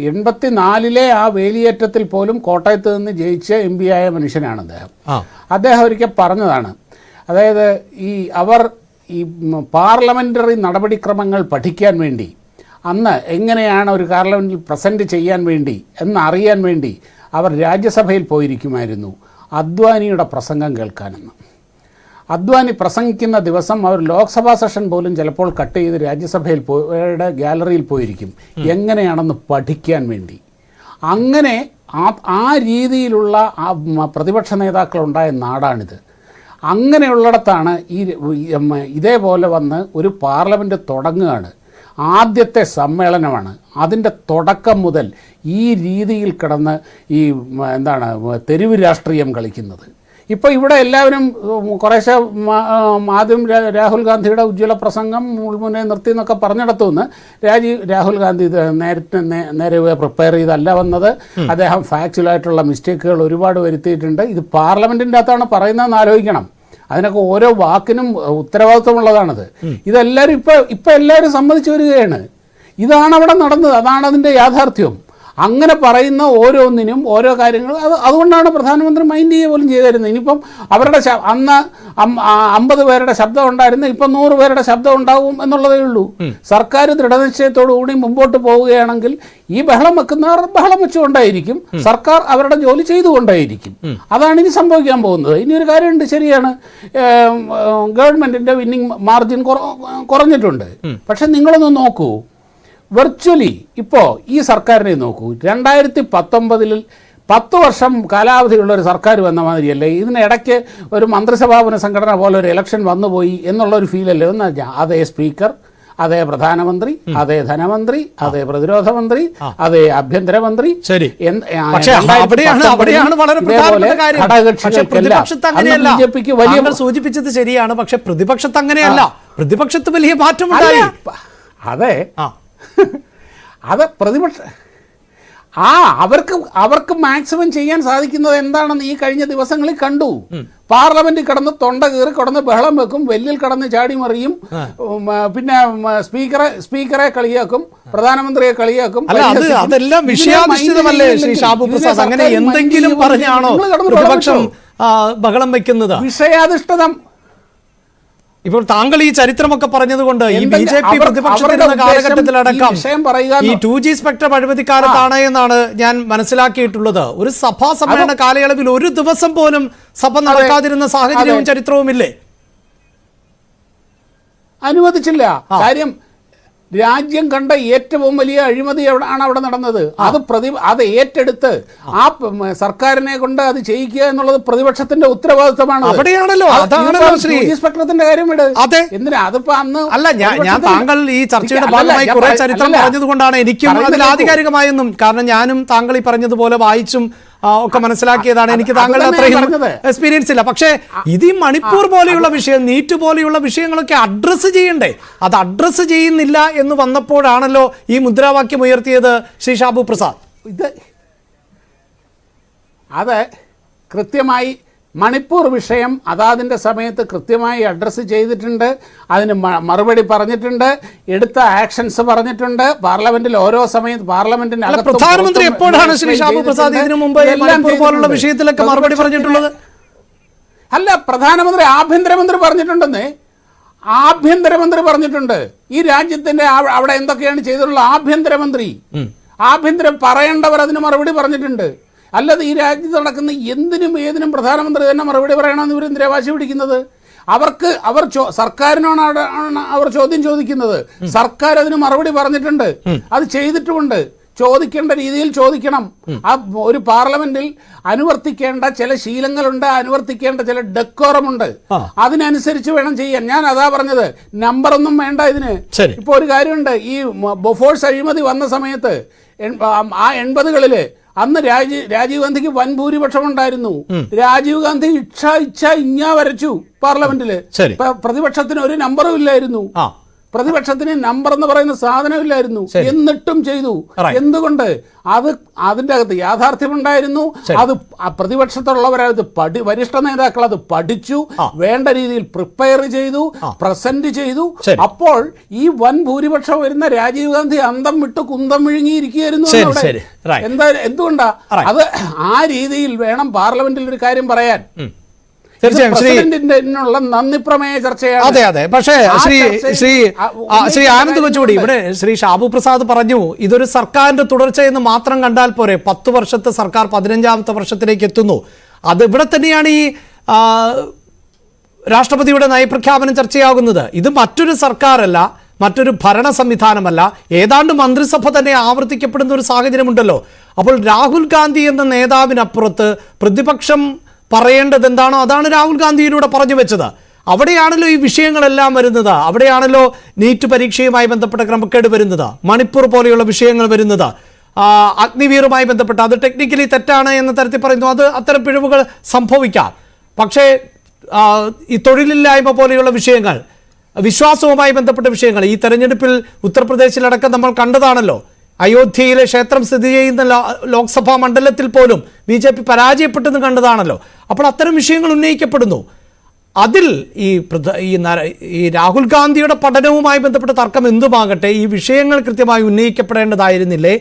S6: 84 ആ വേലിയേറ്റത്തിൽ പോലും കോട്ടയത്ത് നിന്ന് ജയിച്ച MP ആയ മനുഷ്യനാണ് അദ്ദേഹം. അദ്ദേഹം ഒരിക്കൽ പറഞ്ഞതാണ്, അതായത് ഈ പാർലമെൻ്ററി നടപടിക്രമങ്ങൾ പഠിക്കാൻ വേണ്ടി, അന്ന് എങ്ങനെയാണ് ഒരു പാർലമെൻറ്റിൽ പ്രസൻറ്റ് ചെയ്യാൻ വേണ്ടി എന്നറിയാൻ വേണ്ടി അവർ രാജ്യസഭയിൽ പോയിരിക്കുമായിരുന്നു അദ്വാനിയുടെ പ്രസംഗം കേൾക്കാനെന്ന്. അദ്വാനി പ്രസംഗിക്കുന്ന ദിവസം അവർ ലോക്സഭാ സെഷൻ പോലും ചിലപ്പോൾ കട്ട് ചെയ്ത് രാജ്യസഭയിൽ ഗാലറിയിൽ പോയിരിക്കും, എങ്ങനെയാണെന്ന് പഠിക്കാൻ വേണ്ടി. അങ്ങനെ ആ രീതിയിലുള്ള പ്രതിപക്ഷ നേതാക്കളുണ്ടായ നാടാണിത്. അങ്ങനെയുള്ളിടത്താണ് ഇതേപോലെ വന്ന് ഒരു പാർലമെൻറ്റ് തുടങ്ങുകയാണ്. ആദ്യത്തെ സമ്മേളനമാണ്. അതിൻ്റെ തുടക്കം മുതൽ ഈ രീതിയിൽ കിടന്ന് തെരുവ് രാഷ്ട്രീയം കളിക്കുന്നത്. ഇപ്പോൾ ഇവിടെ എല്ലാവരും കുറേശ്ശെ ആദ്യം രാഹുൽ ഗാന്ധിയുടെ ഉജ്ജ്വല പ്രസംഗം മുൾമുനെ നിർത്തി എന്നൊക്കെ പറഞ്ഞിടത്തുനിന്ന് രാഹുൽ ഗാന്ധി നേരെ പ്രിപ്പയർ ചെയ്തല്ല വന്നത്. അദ്ദേഹം ഫാക്ച്വലായിട്ടുള്ള മിസ്റ്റേക്കുകൾ ഒരുപാട് വരുത്തിയിട്ടുണ്ട്. ഇത് പാർലമെൻറ്റിൻ്റെ അകത്താണ് പറയുന്നതെന്ന് ആലോചിക്കണം. അതിനൊക്കെ ഓരോ വാക്കിനും ഉത്തരവാദിത്വമുള്ളതാണത്. ഇതെല്ലാവരും ഇപ്പം എല്ലാവരും സമ്മതിച്ചു വരികയാണ്. ഇതാണ് അവിടെ നടന്നത്, അതാണ് അതിൻ്റെ യാഥാർത്ഥ്യം. അങ്ങനെ പറയുന്ന ഓരോന്നിനും ഓരോ കാര്യങ്ങൾ അതുകൊണ്ടാണ് പ്രധാനമന്ത്രി മൈൻഡ് ചെയ്യുക പോലും ചെയ്തിരുന്നത്. ഇനിയിപ്പം അവരുടെ അന്ന് 50 പേരുടെ ശബ്ദം ഉണ്ടായിരുന്നു, ഇപ്പം 100 പേരുടെ ശബ്ദം ഉണ്ടാവും എന്നുള്ളതേ ഉള്ളൂ. സർക്കാർ ദൃഢനിശ്ചയത്തോടു കൂടി മുമ്പോട്ട് പോവുകയാണെങ്കിൽ ഈ ബഹളം വെക്കുന്നവർ ബഹളം വെച്ചുകൊണ്ടായിരിക്കും, സർക്കാർ അവരുടെ ജോലി ചെയ്തുകൊണ്ടായിരിക്കും. അതാണ് ഇനി സംഭവിക്കാൻ പോകുന്നത്. ഇനിയൊരു കാര്യമുണ്ട്, ശരിയാണ്, ഗവൺമെൻറ്റിൻ്റെ വിന്നിങ് മാർജിൻ കുറഞ്ഞിട്ടുണ്ട്. പക്ഷെ നിങ്ങളൊന്ന് നോക്കൂ, വെർച്വലി ഇപ്പോൾ ഈ സർക്കാരിനെ നോക്കൂ. 2019 10 വർഷം കാലാവധിയുള്ള ഒരു സർക്കാർ വന്ന മാതിരിയല്ലേ. ഇതിനിടയ്ക്ക് ഒരു മന്ത്രിസഭാ പുനഃസംഘടന പോലെ ഒരു ഇലക്ഷൻ വന്നുപോയി എന്നുള്ളൊരു ഫീലല്ലേ. അതേ സ്പീക്കർ, അതേ പ്രധാനമന്ത്രി, അതേ ധനമന്ത്രി, അതേ പ്രതിരോധ മന്ത്രി, അതേ ആഭ്യന്തരമന്ത്രി.
S3: ശരി, BJPക്ക് വലിയ സൂചിപ്പിച്ചത് ശരിയാണ്. പക്ഷെ പ്രതിപക്ഷത്ത് അങ്ങനെയല്ല. പ്രതിപക്ഷത്ത് വലിയ മാറ്റമുണ്ടായി.
S6: അതെ, അത് പ്രതിപക്ഷ അവർക്ക് മാക്സിമം ചെയ്യാൻ സാധിക്കുന്നത് എന്താണെന്ന് ഈ കഴിഞ്ഞ ദിവസങ്ങളിൽ കണ്ടു. പാർലമെന്റിൽ കിടന്ന് തൊണ്ട കീറി കിടന്ന് ബഹളം വെക്കും, വെല്ലിൽ കിടന്ന് ചാടിമറിയും, പിന്നെ സ്പീക്കറെ കളിയാക്കും, പ്രധാനമന്ത്രിയെ കളിയാക്കും.
S3: അതെല്ലാം വിഷയാധിഷ്ഠിതമല്ലേ ശ്രീ ഷാബു പ്രസാദ്? അങ്ങനെ എന്തെങ്കിലും പറഞ്ഞാണോ പ്രതിപക്ഷം ബഹളം വെക്കുന്നത്?
S6: വിഷയാധിഷ്ഠിതം.
S3: ഇപ്പോൾ താങ്കൾ ഈ ചരിത്രമൊക്കെ പറഞ്ഞതുകൊണ്ട് ഈ BJP പ്രതിപക്ഷത്തിരുന്ന കാലഘട്ടത്തിലടക്കം ഈ 2G സ്പെക്ട്രം അഴിമതിക്കാലത്താണ് എന്നാണ് ഞാൻ മനസ്സിലാക്കിയിട്ടുള്ളത്. ഒരു സഭാ സമ്മേളന കാലയളവിൽ ഒരു ദിവസം പോലും സഭ നടക്കാതിരുന്ന സാഹചര്യവും ചരിത്രവുമില്ലേ?
S6: അനുവദിച്ചില്ല. കാര്യം രാജ്യം കണ്ട ഏറ്റവും വലിയ അഴിമതി ആണ് അവിടെ നടന്നത്. അത് ഏറ്റെടുത്ത് ആ സർക്കാരിനെ കൊണ്ട് അത് ചെയ്യിക്കുക എന്നുള്ളത് പ്രതിപക്ഷത്തിന്റെ ഉത്തരവാദിത്തമാണ്. സ്പെക്ട്രത്തിന്റെ കാര്യം എന്തിനാ അതിപ്പോ അന്ന്
S3: അല്ല. ഞാൻ താങ്കൾ ഈ ചർച്ചയുടെ ഭാഗമായി കുറെ ചരിത്രം പറഞ്ഞതുകൊണ്ടാണ് എനിക്കും അതിൽ ആധികാരികമായൊന്നും, കാരണം ഞാനും താങ്കൾ ഈ പറഞ്ഞതുപോലെ വായിച്ചും ഒക്കെ മനസ്സിലാക്കിയതാണ്. എനിക്ക് താങ്കളുടെ അത്രയും എക്സ്പീരിയൻസ് ഇല്ല. പക്ഷേ ഇത് ഈ മണിപ്പൂർ പോലെയുള്ള വിഷയം, നീറ്റ് പോലെയുള്ള വിഷയങ്ങളൊക്കെ അഡ്രസ്സ് ചെയ്യണ്ടേ? അത് അഡ്രസ്സ് ചെയ്യുന്നില്ല എന്ന് വന്നപ്പോഴാണല്ലോ ഈ മുദ്രാവാക്യം ഉയർത്തിയത് ശ്രീ ഷാബു പ്രസാദ്.
S6: അത് കൃത്യമായി മണിപ്പൂർ വിഷയം അതാതിൻ്റെ സമയത്ത് കൃത്യമായി അഡ്രസ്സ് ചെയ്തിട്ടുണ്ട്, അതിന് മറുപടി പറഞ്ഞിട്ടുണ്ട്, എടുത്ത ആക്ഷൻസ് പറഞ്ഞിട്ടുണ്ട്. പാർലമെന്റിൽ ഓരോ സമയത്ത് പാർലമെന്റിന്
S3: പ്രധാനമന്ത്രി എപ്പോഴാണ് ശ്രീ ഷാബു പ്രസാദ് ഇതിനു മുമ്പ് മണിപ്പൂർ പോലുള്ള വിഷയത്തിലൊക്കെ മറുപടി പറഞ്ഞിട്ടുള്ളത്?
S6: അല്ല, പ്രധാനമന്ത്രി ആഭ്യന്തരമന്ത്രി പറഞ്ഞിട്ടുണ്ടെന്ന്. ആഭ്യന്തരമന്ത്രി പറഞ്ഞിട്ടുണ്ട്. ഈ രാജ്യത്തിന്റെ അവിടെ എന്തൊക്കെയാണ് ചെയ്തിട്ടുള്ള ആഭ്യന്തരം പറയേണ്ടവർ അതിന് മറുപടി പറഞ്ഞിട്ടുണ്ട്. അല്ലാതെ ഈ രാജ്യത്ത് നടക്കുന്ന എന്തിനും ഏതിനും പ്രധാനമന്ത്രി തന്നെ മറുപടി പറയണമെന്ന് ഇവർ എന്തിനാ വാശി പിടിക്കുന്നത്? അവർ സർക്കാരിനോടാണ് അവർ ചോദ്യം ചോദിക്കുന്നത്. സർക്കാർ അതിന് മറുപടി പറഞ്ഞിട്ടുണ്ട്, അത് ചെയ്തിട്ടുമുണ്ട്. ചോദിക്കേണ്ട രീതിയിൽ ചോദിക്കണം. ആ ഒരു പാർലമെന്റിൽ അനുവർത്തിക്കേണ്ട ചില ശീലങ്ങളുണ്ട്, അനുവർത്തിക്കേണ്ട ചില ഡെക്കോറമുണ്ട്. അതിനനുസരിച്ച് വേണം ചെയ്യാൻ. ഞാൻ അതാ പറഞ്ഞത്, നമ്പറൊന്നും വേണ്ട ഇതിന്. ഇപ്പൊ ഒരു കാര്യമുണ്ട്, ഈ ബൊഫോഴ്സ് അഴിമതി വന്ന സമയത്ത് ആ 80കളില് അന്ന് രാജീവ് ഗാന്ധിക്ക് വൻ ഭൂരിപക്ഷം ഉണ്ടായിരുന്നു. രാജീവ് ഗാന്ധി ഇച്ഛ വരച്ചു പാർലമെന്റില്. പ്രതിപക്ഷത്തിന് ഒരു നമ്പറും ഇല്ലായിരുന്നു. പ്രതിപക്ഷത്തിന് നമ്പർ എന്ന് പറയുന്ന സാധനമില്ലായിരുന്നു. എന്നിട്ടും ചെയ്തു. എന്തുകൊണ്ട്? അതിന്റെ അകത്ത് യാഥാർത്ഥ്യമുണ്ടായിരുന്നു. അത് പ്രതിപക്ഷത്തുള്ളവരത് വരിഷ്ഠ നേതാക്കൾ അത് പഠിച്ചു, വേണ്ട രീതിയിൽ പ്രിപ്പയർ ചെയ്തു, പ്രസന്റ് ചെയ്തു. അപ്പോൾ ഈ വൻ ഭൂരിപക്ഷം വരുന്ന രാജീവ് ഗാന്ധി അന്തം വിട്ട് കുന്തം വിഴുങ്ങിയിരിക്കുകയായിരുന്നു. എന്തുകൊണ്ടാ? അത് ആ രീതിയിൽ വേണം പാർലമെന്റിൽ ഒരു കാര്യം പറയാൻ. നന്ദി പ്രമേയ ചർച്ചയാണ്.
S3: അതെ അതെ. പക്ഷേ ശ്രീ ആനന്ദ് കൊച്ചുകൂടി, ഇവിടെ ശ്രീ ഷാബു പ്രസാദ് പറഞ്ഞു ഇതൊരു സർക്കാരിന്റെ തുടർച്ചയെന്ന് മാത്രം കണ്ടാൽ പോരെ. 10 വർഷത്തെ സർക്കാർ 15ാമത്തെ വർഷത്തിലേക്ക് എത്തുന്നു. അത് ഇവിടെ തന്നെയാണ് ഈ രാഷ്ട്രപതിയുടെ നയപ്രഖ്യാപനം ചർച്ചയാകുന്നത്. ഇത് മറ്റൊരു സർക്കാരല്ല, മറ്റൊരു ഭരണ സംവിധാനമല്ല, ഏതാണ്ട് മന്ത്രിസഭ തന്നെ ആവർത്തിക്കപ്പെടുന്ന ഒരു സാഹചര്യമുണ്ടല്ലോ. അപ്പോൾ രാഹുൽ ഗാന്ധി എന്ന നേതാവിനപ്പുറത്ത് പ്രതിപക്ഷം പറയേണ്ടത് എന്താണോ അതാണ് രാഹുൽ ഗാന്ധിയിലൂടെ പറഞ്ഞു വെച്ചത്. അവിടെയാണല്ലോ ഈ വിഷയങ്ങളെല്ലാം വരുന്നത്. അവിടെയാണല്ലോ നീറ്റ് പരീക്ഷയുമായി ബന്ധപ്പെട്ട ക്രമക്കേട് വരുന്നത്, മണിപ്പൂർ പോലെയുള്ള വിഷയങ്ങൾ വരുന്നത്, അഗ്നിവീറുമായി ബന്ധപ്പെട്ട് അത് ടെക്നിക്കലി തെറ്റാണ് എന്ന തരത്തിൽ പറയുന്നു. അത് അത്തരം പിഴവുകൾ സംഭവിക്കാം. പക്ഷേ ഈ തൊഴിലില്ലായ്മ പോലെയുള്ള വിഷയങ്ങൾ, വിശ്വാസവുമായി ബന്ധപ്പെട്ട വിഷയങ്ങൾ, ഈ തെരഞ്ഞെടുപ്പിൽ ഉത്തർപ്രദേശിലടക്കം നമ്മൾ കണ്ടതാണല്ലോ. അയോധ്യയിലെ ക്ഷേത്രം സ്ഥിതി ചെയ്യുന്ന ലോക്സഭാ മണ്ഡലത്തിൽ പോലും BJP പരാജയപ്പെട്ടെന്ന് കണ്ടതാണല്ലോ. അപ്പോൾ അത്തരം വിഷയങ്ങൾ ഉന്നയിക്കപ്പെടുന്നു. അതിൽ ഈ രാഹുൽ ഗാന്ധിയുടെ പഠനവുമായി ബന്ധപ്പെട്ട തർക്കം എന്തുമാകട്ടെ, ഈ വിഷയങ്ങൾ കൃത്യമായി ഉന്നയിക്കപ്പെടേണ്ടതായിരുന്നില്ലേ?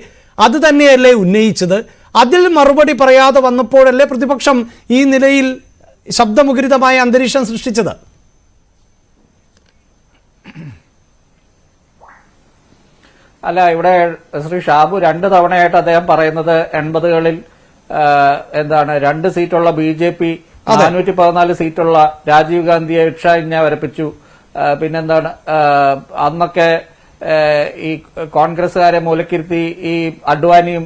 S3: അത് തന്നെയല്ലേ ഉന്നയിച്ചത്? അതിൽ മറുപടി പറയാതെ വന്നപ്പോഴല്ലേ പ്രതിപക്ഷം ഈ നിലയിൽ ശബ്ദമുഖരിതമായ അന്തരീക്ഷം സൃഷ്ടിച്ചത്?
S5: അല്ല, ഇവിടെ ശ്രീ ഷാബു 2 തവണയായിട്ട് അദ്ദേഹം പറയുന്നത് 80കളിൽ എന്താണ് 2 സീറ്റുള്ള BJP 414 സീറ്റുള്ള രാജീവ് ഗാന്ധിയെ വരപ്പിച്ചു. പിന്നെന്താണ് അന്നൊക്കെ ഈ കോൺഗ്രസുകാരെ മൂലക്കിരുത്തി ഈ അഡ്വാനിയും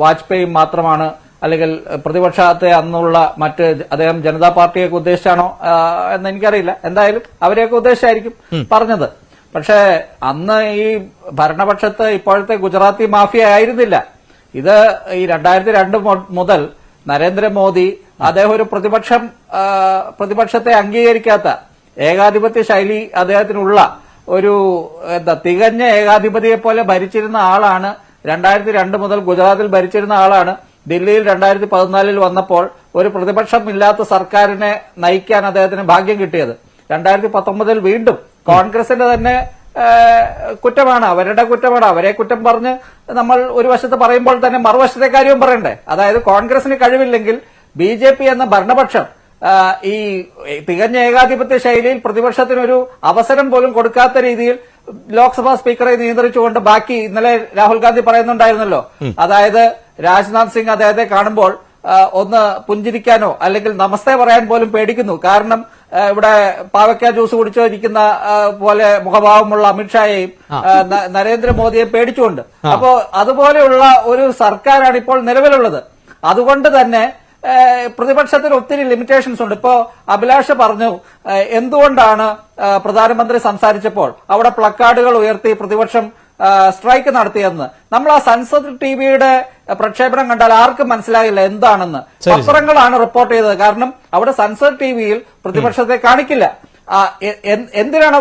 S5: വാജ്പേയിയും മാത്രമാണ്, അല്ലെങ്കിൽ പ്രതിപക്ഷത്തെ അന്നുള്ള മറ്റ് അദ്ദേഹം ജനതാ പാർട്ടിയൊക്കെ ഉദ്ദേശിച്ചാണോ എന്ന് എനിക്കറിയില്ല. എന്തായാലും അവരെയൊക്കെ ഉദ്ദേശിച്ചായിരിക്കും പറഞ്ഞത്. പക്ഷേ അന്ന് ഈ ഭരണപക്ഷത്ത് ഇപ്പോഴത്തെ ഗുജറാത്തി മാഫിയ ആയിരുന്നില്ല. ഇത് ഈ 2002 മുതൽ നരേന്ദ്രമോദി അദ്ദേഹം ഒരു പ്രതിപക്ഷത്തെ അംഗീകരിക്കാത്ത ഏകാധിപത്യ ശൈലി അദ്ദേഹത്തിനുള്ള ഒരു തികഞ്ഞ ഏകാധിപതിയെ പോലെ ഭരിച്ചിരുന്ന ആളാണ്. 2002 മുതൽ ഗുജറാത്തിൽ ഭരിച്ചിരുന്ന ആളാണ്. ദില്ലിയിൽ 2014 വന്നപ്പോൾ ഒരു പ്രതിപക്ഷം ഇല്ലാത്ത സർക്കാരിനെ നയിക്കാൻ അദ്ദേഹത്തിന് ഭാഗ്യം കിട്ടിയത്. 2019 വീണ്ടും കോൺഗ്രസിന്റെ തന്നെ കുറ്റമാണ്, അവരുടെ കുറ്റമാണ്. അവരെ കുറ്റം പറഞ്ഞ് നമ്മൾ ഒരു വശത്ത് പറയുമ്പോൾ തന്നെ മറുവശത്തെ കാര്യവും പറയണ്ടേ? അതായത് കോൺഗ്രസിന് കഴിവില്ലെങ്കിൽ BJP എന്ന ഭരണപക്ഷം ഈ തികഞ്ഞ ഏകാധിപത്യ ശൈലിയിൽ പ്രതിപക്ഷത്തിനൊരു അവസരം പോലും കൊടുക്കാത്ത രീതിയിൽ ലോക്സഭാ സ്പീക്കറെ നിയന്ത്രിച്ചുകൊണ്ട് ബാക്കി ഇന്നലെ രാഹുൽ ഗാന്ധി പറയുന്നുണ്ടായിരുന്നല്ലോ, അതായത് രാജ്നാഥ് സിംഗ് അദ്ദേഹത്തെ കാണുമ്പോൾ ഒന്ന് പുഞ്ചിരിക്കാനോ അല്ലെങ്കിൽ നമസ്തേ പറയാൻ പോലും പേടിക്കുന്നു. കാരണം ഇവിടെ പാവയ്ക്ക ജ്യൂസ് കുടിച്ചിരിക്കുന്ന പോലെ മുഖഭാവമുള്ള അമിത്ഷായെയും നരേന്ദ്രമോദിയെ പേടിച്ചുകൊണ്ട്. അപ്പോ അതുപോലെയുള്ള ഒരു സർക്കാരാണ് ഇപ്പോൾ നിലവിലുള്ളത്. അതുകൊണ്ട് തന്നെ പ്രതിപക്ഷത്തിന് ഒത്തിരി ലിമിറ്റേഷൻസ് ഉണ്ട്. ഇപ്പോ അഭിലാഷ് പറഞ്ഞു എന്തുകൊണ്ടാണ് പ്രധാനമന്ത്രി സംസാരിച്ചപ്പോൾ അവിടെ പ്ലക്കാർഡുകൾ ഉയർത്തി പ്രതിപക്ഷം സ്ട്രൈക്ക് നടത്തിയെന്ന്. നമ്മൾ ആ സൻസദ് ടിവിയുടെ പ്രക്ഷേപണം കണ്ടാൽ ആർക്കും മനസ്സിലാകില്ല എന്താണെന്ന്. പത്രങ്ങളാണ് റിപ്പോർട്ട് ചെയ്തത്. കാരണം അവിടെ സൻസദ് ടിവിയിൽ പ്രതിപക്ഷത്തെ കാണിക്കില്ല. എന്തിനാണ്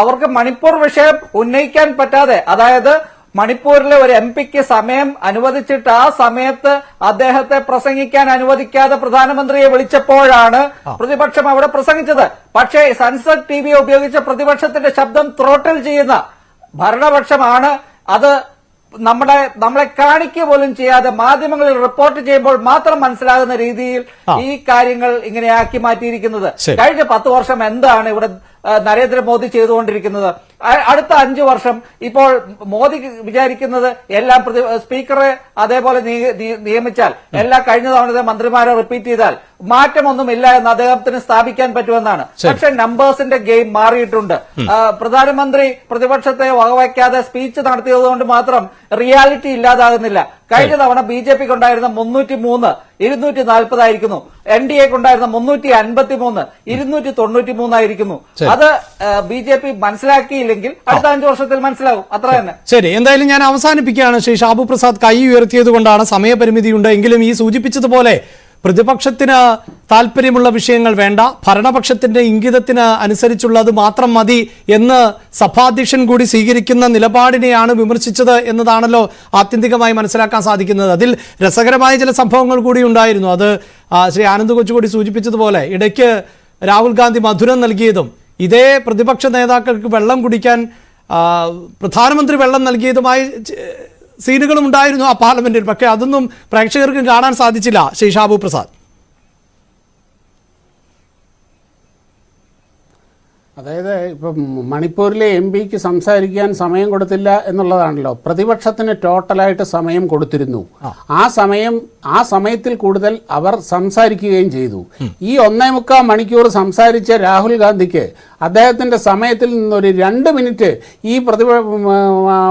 S5: അവർക്ക് മണിപ്പൂർ വിഷയം ഉന്നയിക്കാൻ പറ്റാതെ, അതായത് മണിപ്പൂരിലെ ഒരു എംപിക്ക് സമയം അനുവദിച്ചിട്ട് ആ സമയത്ത് അദ്ദേഹത്തെ പ്രസംഗിക്കാൻ അനുവദിക്കാതെ പ്രധാനമന്ത്രിയെ വിളിച്ചപ്പോഴാണ് പ്രതിപക്ഷം അവിടെ പ്രസംഗിച്ചത്. പക്ഷേ സൻസദ് ടി വി ഉപയോഗിച്ച പ്രതിപക്ഷത്തിന്റെ ശബ്ദം ത്രോട്ടിൽ ചെയ്യുന്ന ഭരണപക്ഷമാണ്. അത് നമ്മളെ കാണിക്കുക പോലും ചെയ്യാതെ മാധ്യമങ്ങളിൽ റിപ്പോർട്ട് ചെയ്യുമ്പോൾ മാത്രം മനസ്സിലാകുന്ന രീതിയിൽ ഈ കാര്യങ്ങൾ ഇങ്ങനെയാക്കി മാറ്റിയിരിക്കുന്നത്. കഴിഞ്ഞ 10 വർഷം എന്താണ് ഇവിടെ നരേന്ദ്രമോദി ചെയ്തുകൊണ്ടിരിക്കുന്നത്? അടുത്ത 5 വർഷം ഇപ്പോൾ മോദി വിചാരിക്കുന്നത് എല്ലാം സ്പീക്കറെ അതേപോലെ നിയമിച്ചാൽ എല്ലാ കഴിഞ്ഞ തവണത്തെ മന്ത്രിമാരെ റിപ്പീറ്റ് ചെയ്താൽ മാറ്റമൊന്നുമില്ല എന്ന് അദ്ദേഹത്തിന് സ്ഥാപിക്കാൻ പറ്റുമെന്നാണ്. പക്ഷെ നമ്പേഴ്സിന്റെ ഗെയിം മാറിയിട്ടുണ്ട്. പ്രധാനമന്ത്രി പ്രതിപക്ഷത്തെ വകവയ്ക്കാതെ സ്പീച്ച് നടത്തിയതുകൊണ്ട് മാത്രം റിയാലിറ്റി ഇല്ലാതാകുന്നില്ല. കഴിഞ്ഞ തവണ BJP ഉണ്ടായിരുന്ന 303 240 ആയിരിക്കുന്നു. NDA ഉണ്ടായിരുന്ന 353 293 ആയിരിക്കുന്നു. അത് BJP മനസ്സിലാക്കിയില്ലെങ്കിൽ അടുത്ത 5 വർഷത്തിൽ മനസ്സിലാവും. അത്ര തന്നെ.
S3: ശരി, എന്തായാലും ഞാൻ അവസാനിപ്പിക്കുകയാണ്. ശ്രീ ഷാബു പ്രസാദ് കൈ ഉയർത്തിയത് കൊണ്ടാണ്, സമയപരിമിതിയുണ്ട്. എങ്കിലും ഈ സൂചിപ്പിച്ചതുപോലെ പ്രതിപക്ഷത്തിന് താല്പര്യമുള്ള വിഷയങ്ങൾ വേണ്ട, ഭരണപക്ഷത്തിന്റെ ഇംഗിതത്തിന് അനുസരിച്ചുള്ളത് മാത്രം മതി എന്ന് സഭാധ്യക്ഷൻ കൂടി സ്വീകരിക്കുന്ന നിലപാടിനെയാണ് വിമർശിച്ചത് എന്നതാണല്ലോ ആത്യന്തികമായി മനസ്സിലാക്കാൻ സാധിക്കുന്നത്. അതിൽ രസകരമായ ചില സംഭവങ്ങൾ കൂടി ഉണ്ടായിരുന്നു. അത് ശ്രീ ആനന്ദ് കൊച്ചുകൂടി സൂചിപ്പിച്ചതുപോലെ ഇടയ്ക്ക് രാഹുൽ ഗാന്ധി മധുരം നൽകിയതും ഇതേ പ്രതിപക്ഷ നേതാക്കൾക്ക് വെള്ളം കുടിക്കാൻ പ്രധാനമന്ത്രി വെള്ളം നൽകിയതുമായി സീനുകളും ഉണ്ടായിരുന്നു ആ പാർലമെന്റിൽ. പക്ഷേ അതൊന്നും പ്രേക്ഷകർക്ക് കാണാൻ സാധിച്ചില്ല. ശ്രീ ഷാബു പ്രസാദ്,
S6: അതായത് ഇപ്പം മണിപ്പൂരിലെ MPക്ക് സംസാരിക്കാൻ സമയം കൊടുത്തില്ല എന്നുള്ളതാണല്ലോ. പ്രതിപക്ഷത്തിന് ടോട്ടലായിട്ട് സമയം കൊടുത്തിരുന്നു. ആ സമയത്തിൽ കൂടുതൽ അവർ സംസാരിക്കുകയും ചെയ്തു. ഈ 1.25 മണിക്കൂർ സംസാരിച്ച രാഹുൽ ഗാന്ധിക്ക് അദ്ദേഹത്തിന്റെ സമയത്തിൽ നിന്നൊരു 2 മിനിറ്റ് ഈ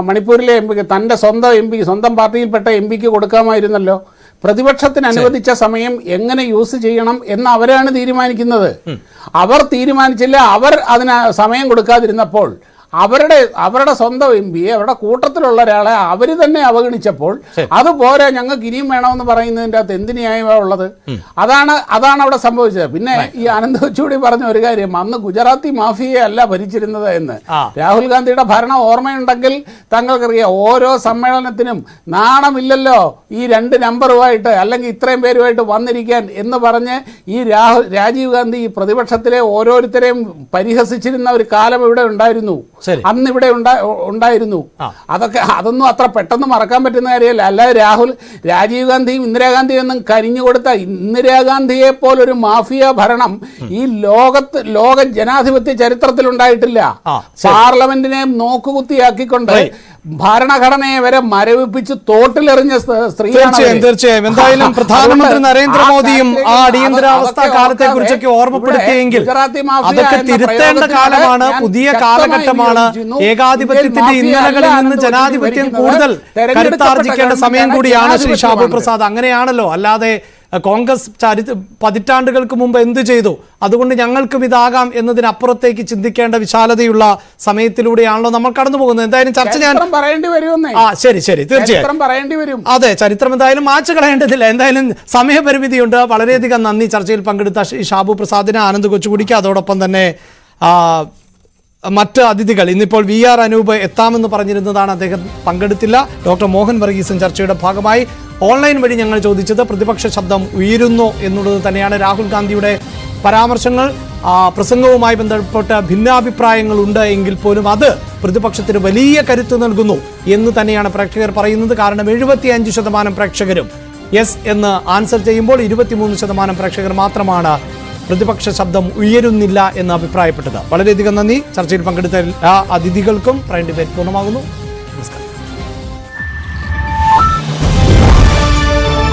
S6: മണിപ്പൂരിലെ MPക്ക് തന്റെ സ്വന്തം പാർട്ടിയിൽപ്പെട്ട MPക്ക് കൊടുക്കാമായിരുന്നല്ലോ. പ്രതിപക്ഷത്തിന് അനുവദിച്ച സമയം എങ്ങനെ യൂസ് ചെയ്യണം എന്ന് അവരാണ് തീരുമാനിക്കുന്നത്. അവർ തീരുമാനിച്ചില്ല. അവർ അതിന് സമയം കൊടുക്കാതിരുന്നപ്പോൾ അവരുടെ സ്വന്തം MPയെ അവരുടെ കൂട്ടത്തിലുള്ള ഒരാളെ അവർ തന്നെ അവഗണിച്ചപ്പോൾ അതുപോലെ ഞങ്ങൾക്ക് ഇനിയും വേണമെന്ന് പറയുന്നതിൻ്റെ അകത്ത് എന്ത് ന്യായമാണ് ഉള്ളത്? അതാണ് അവിടെ സംഭവിച്ചത്. പിന്നെ ഈ ആനന്ദ് കൊച്ചുകൂടി പറഞ്ഞ ഒരു കാര്യം, അന്ന് ഗുജറാത്തി മാഫിയെ അല്ല ഭരിച്ചിരുന്നത് എന്ന്. രാഹുൽ ഗാന്ധിയുടെ ഭരണം ഓർമ്മയുണ്ടെങ്കിൽ താങ്കൾക്കറിയാം, ഓരോ സമ്മേളനത്തിനും നാണമില്ലല്ലോ ഈ 2 നമ്പറുമായിട്ട് അല്ലെങ്കിൽ ഇത്രയും പേരുമായിട്ട് വന്നിരിക്കാൻ എന്ന് പറഞ്ഞ് ഈ രാജീവ് ഗാന്ധി ഈ പ്രതിപക്ഷത്തിലെ ഓരോരുത്തരെയും പരിഹസിച്ചിരുന്ന ഒരു കാലം ഇവിടെ ഉണ്ടായിരുന്നു. അന്ന് ഇവിടെ ഉണ്ടായിരുന്നു. അതൊന്നും അത്ര പെട്ടെന്ന് മറക്കാൻ പറ്റുന്ന കാര്യമല്ല. അല്ലാതെ രാജീവ് ഗാന്ധിയും ഇന്ദിരാഗാന്ധിയും ഒന്നും കരിഞ്ഞു കൊടുത്ത ഇന്ദിരാഗാന്ധിയെ പോലൊരു മാഫിയ ഭരണം ഈ ലോക ജനാധിപത്യ ചരിത്രത്തിൽ ഉണ്ടായിട്ടില്ല. പാർലമെന്റിനെ നോക്കുകുത്തിയാക്കിക്കൊണ്ട് ഭരണഘടനയെ വരെ മരവിപ്പിച്ച് തോട്ടിലെറിഞ്ഞ സ്ത്രീയാണ്.
S3: തീർച്ചയായും എന്തായാലും പ്രധാനമന്ത്രി നരേന്ദ്രമോദിയും ആ അടിയന്തരാവസ്ഥ കാലത്തെ കുറിച്ചൊക്കെ ഓർമ്മപ്പെടുത്തിയെങ്കിൽ അതൊക്കെ തിരുത്തേണ്ട കാലമാണ്, പുതിയ കാലഘട്ടമാണ്. ഏകാധിപത്യത്തിന്റെ ഇന്നലകളിൽ നിന്ന് ജനാധിപത്യം കൂടുതൽ കരുത്താർജിക്കേണ്ട സമയം കൂടിയാണ്. ശ്രീ ഷാബു പ്രസാദ്, അങ്ങനെയാണല്ലോ. അല്ലാതെ കോൺഗ്രസ് പതിറ്റാണ്ടുകൾക്ക് മുമ്പ് എന്ത് ചെയ്തു, അതുകൊണ്ട് ഞങ്ങൾക്കും ഇതാകാം എന്നതിനപ്പുറത്തേക്ക് ചിന്തിക്കേണ്ട വിശാലതയുള്ള സമയത്തിലൂടെയാണല്ലോ നമ്മൾ കടന്നു പോകുന്നത്. എന്തായാലും ചർച്ച ഞാൻ
S6: പറയേണ്ടി വരും.
S3: ശരി, തീർച്ചയായും അതെ, ചരിത്രം എന്തായാലും മാച്ചു കളയേണ്ടതില്ല. എന്തായാലും സമയപരിമിതിയുണ്ട്. വളരെയധികം നന്ദി ചർച്ചയിൽ പങ്കെടുത്ത ഷാബു പ്രസാദിന്, ആനന്ദ് കൊച്ചുകുടിക്ക്, അതോടൊപ്പം തന്നെ മറ്റ് അതിഥികൾ. ഇന്നിപ്പോൾ VR അനൂപ് എത്താമെന്ന് പറഞ്ഞിരുന്നതാണ്, അദ്ദേഹം പങ്കെടുത്തില്ല. ഡോക്ടർ മോഹൻ വർഗീസും ചർച്ചയുടെ ഭാഗമായി. ഓൺലൈൻ വഴി ഞങ്ങൾ ചോദിച്ചത് പ്രതിപക്ഷ ശബ്ദം ഉയരുന്നു എന്നുള്ളത് തന്നെയാണ്. രാഹുൽ ഗാന്ധിയുടെ പരാമർശങ്ങൾ, പ്രസംഗവുമായി ബന്ധപ്പെട്ട് ഭിന്നാഭിപ്രായങ്ങളുണ്ട് എങ്കിൽ പോലും അത് പ്രതിപക്ഷത്തിന് വലിയ കരുത്ത് നൽകുന്നു എന്ന് തന്നെയാണ് പ്രേക്ഷകർ പറയുന്നത്. കാരണം 75% പ്രേക്ഷകരും യെസ് എന്ന് ആൻസർ ചെയ്യുമ്പോൾ 23% പ്രേക്ഷകർ മാത്രമാണ് പ്രതിപക്ഷ ശബ്ദം ഉയരുന്നില്ല എന്ന് അഭിപ്രായപ്പെട്ടത്. വളരെയധികം നന്ദി. ചർച്ചയിൽ പങ്കെടുത്ത എല്ലാ അതിഥികൾക്കും പ്രൈം ഡിബേറ്റ് പൂർണ്ണമാകുന്നു.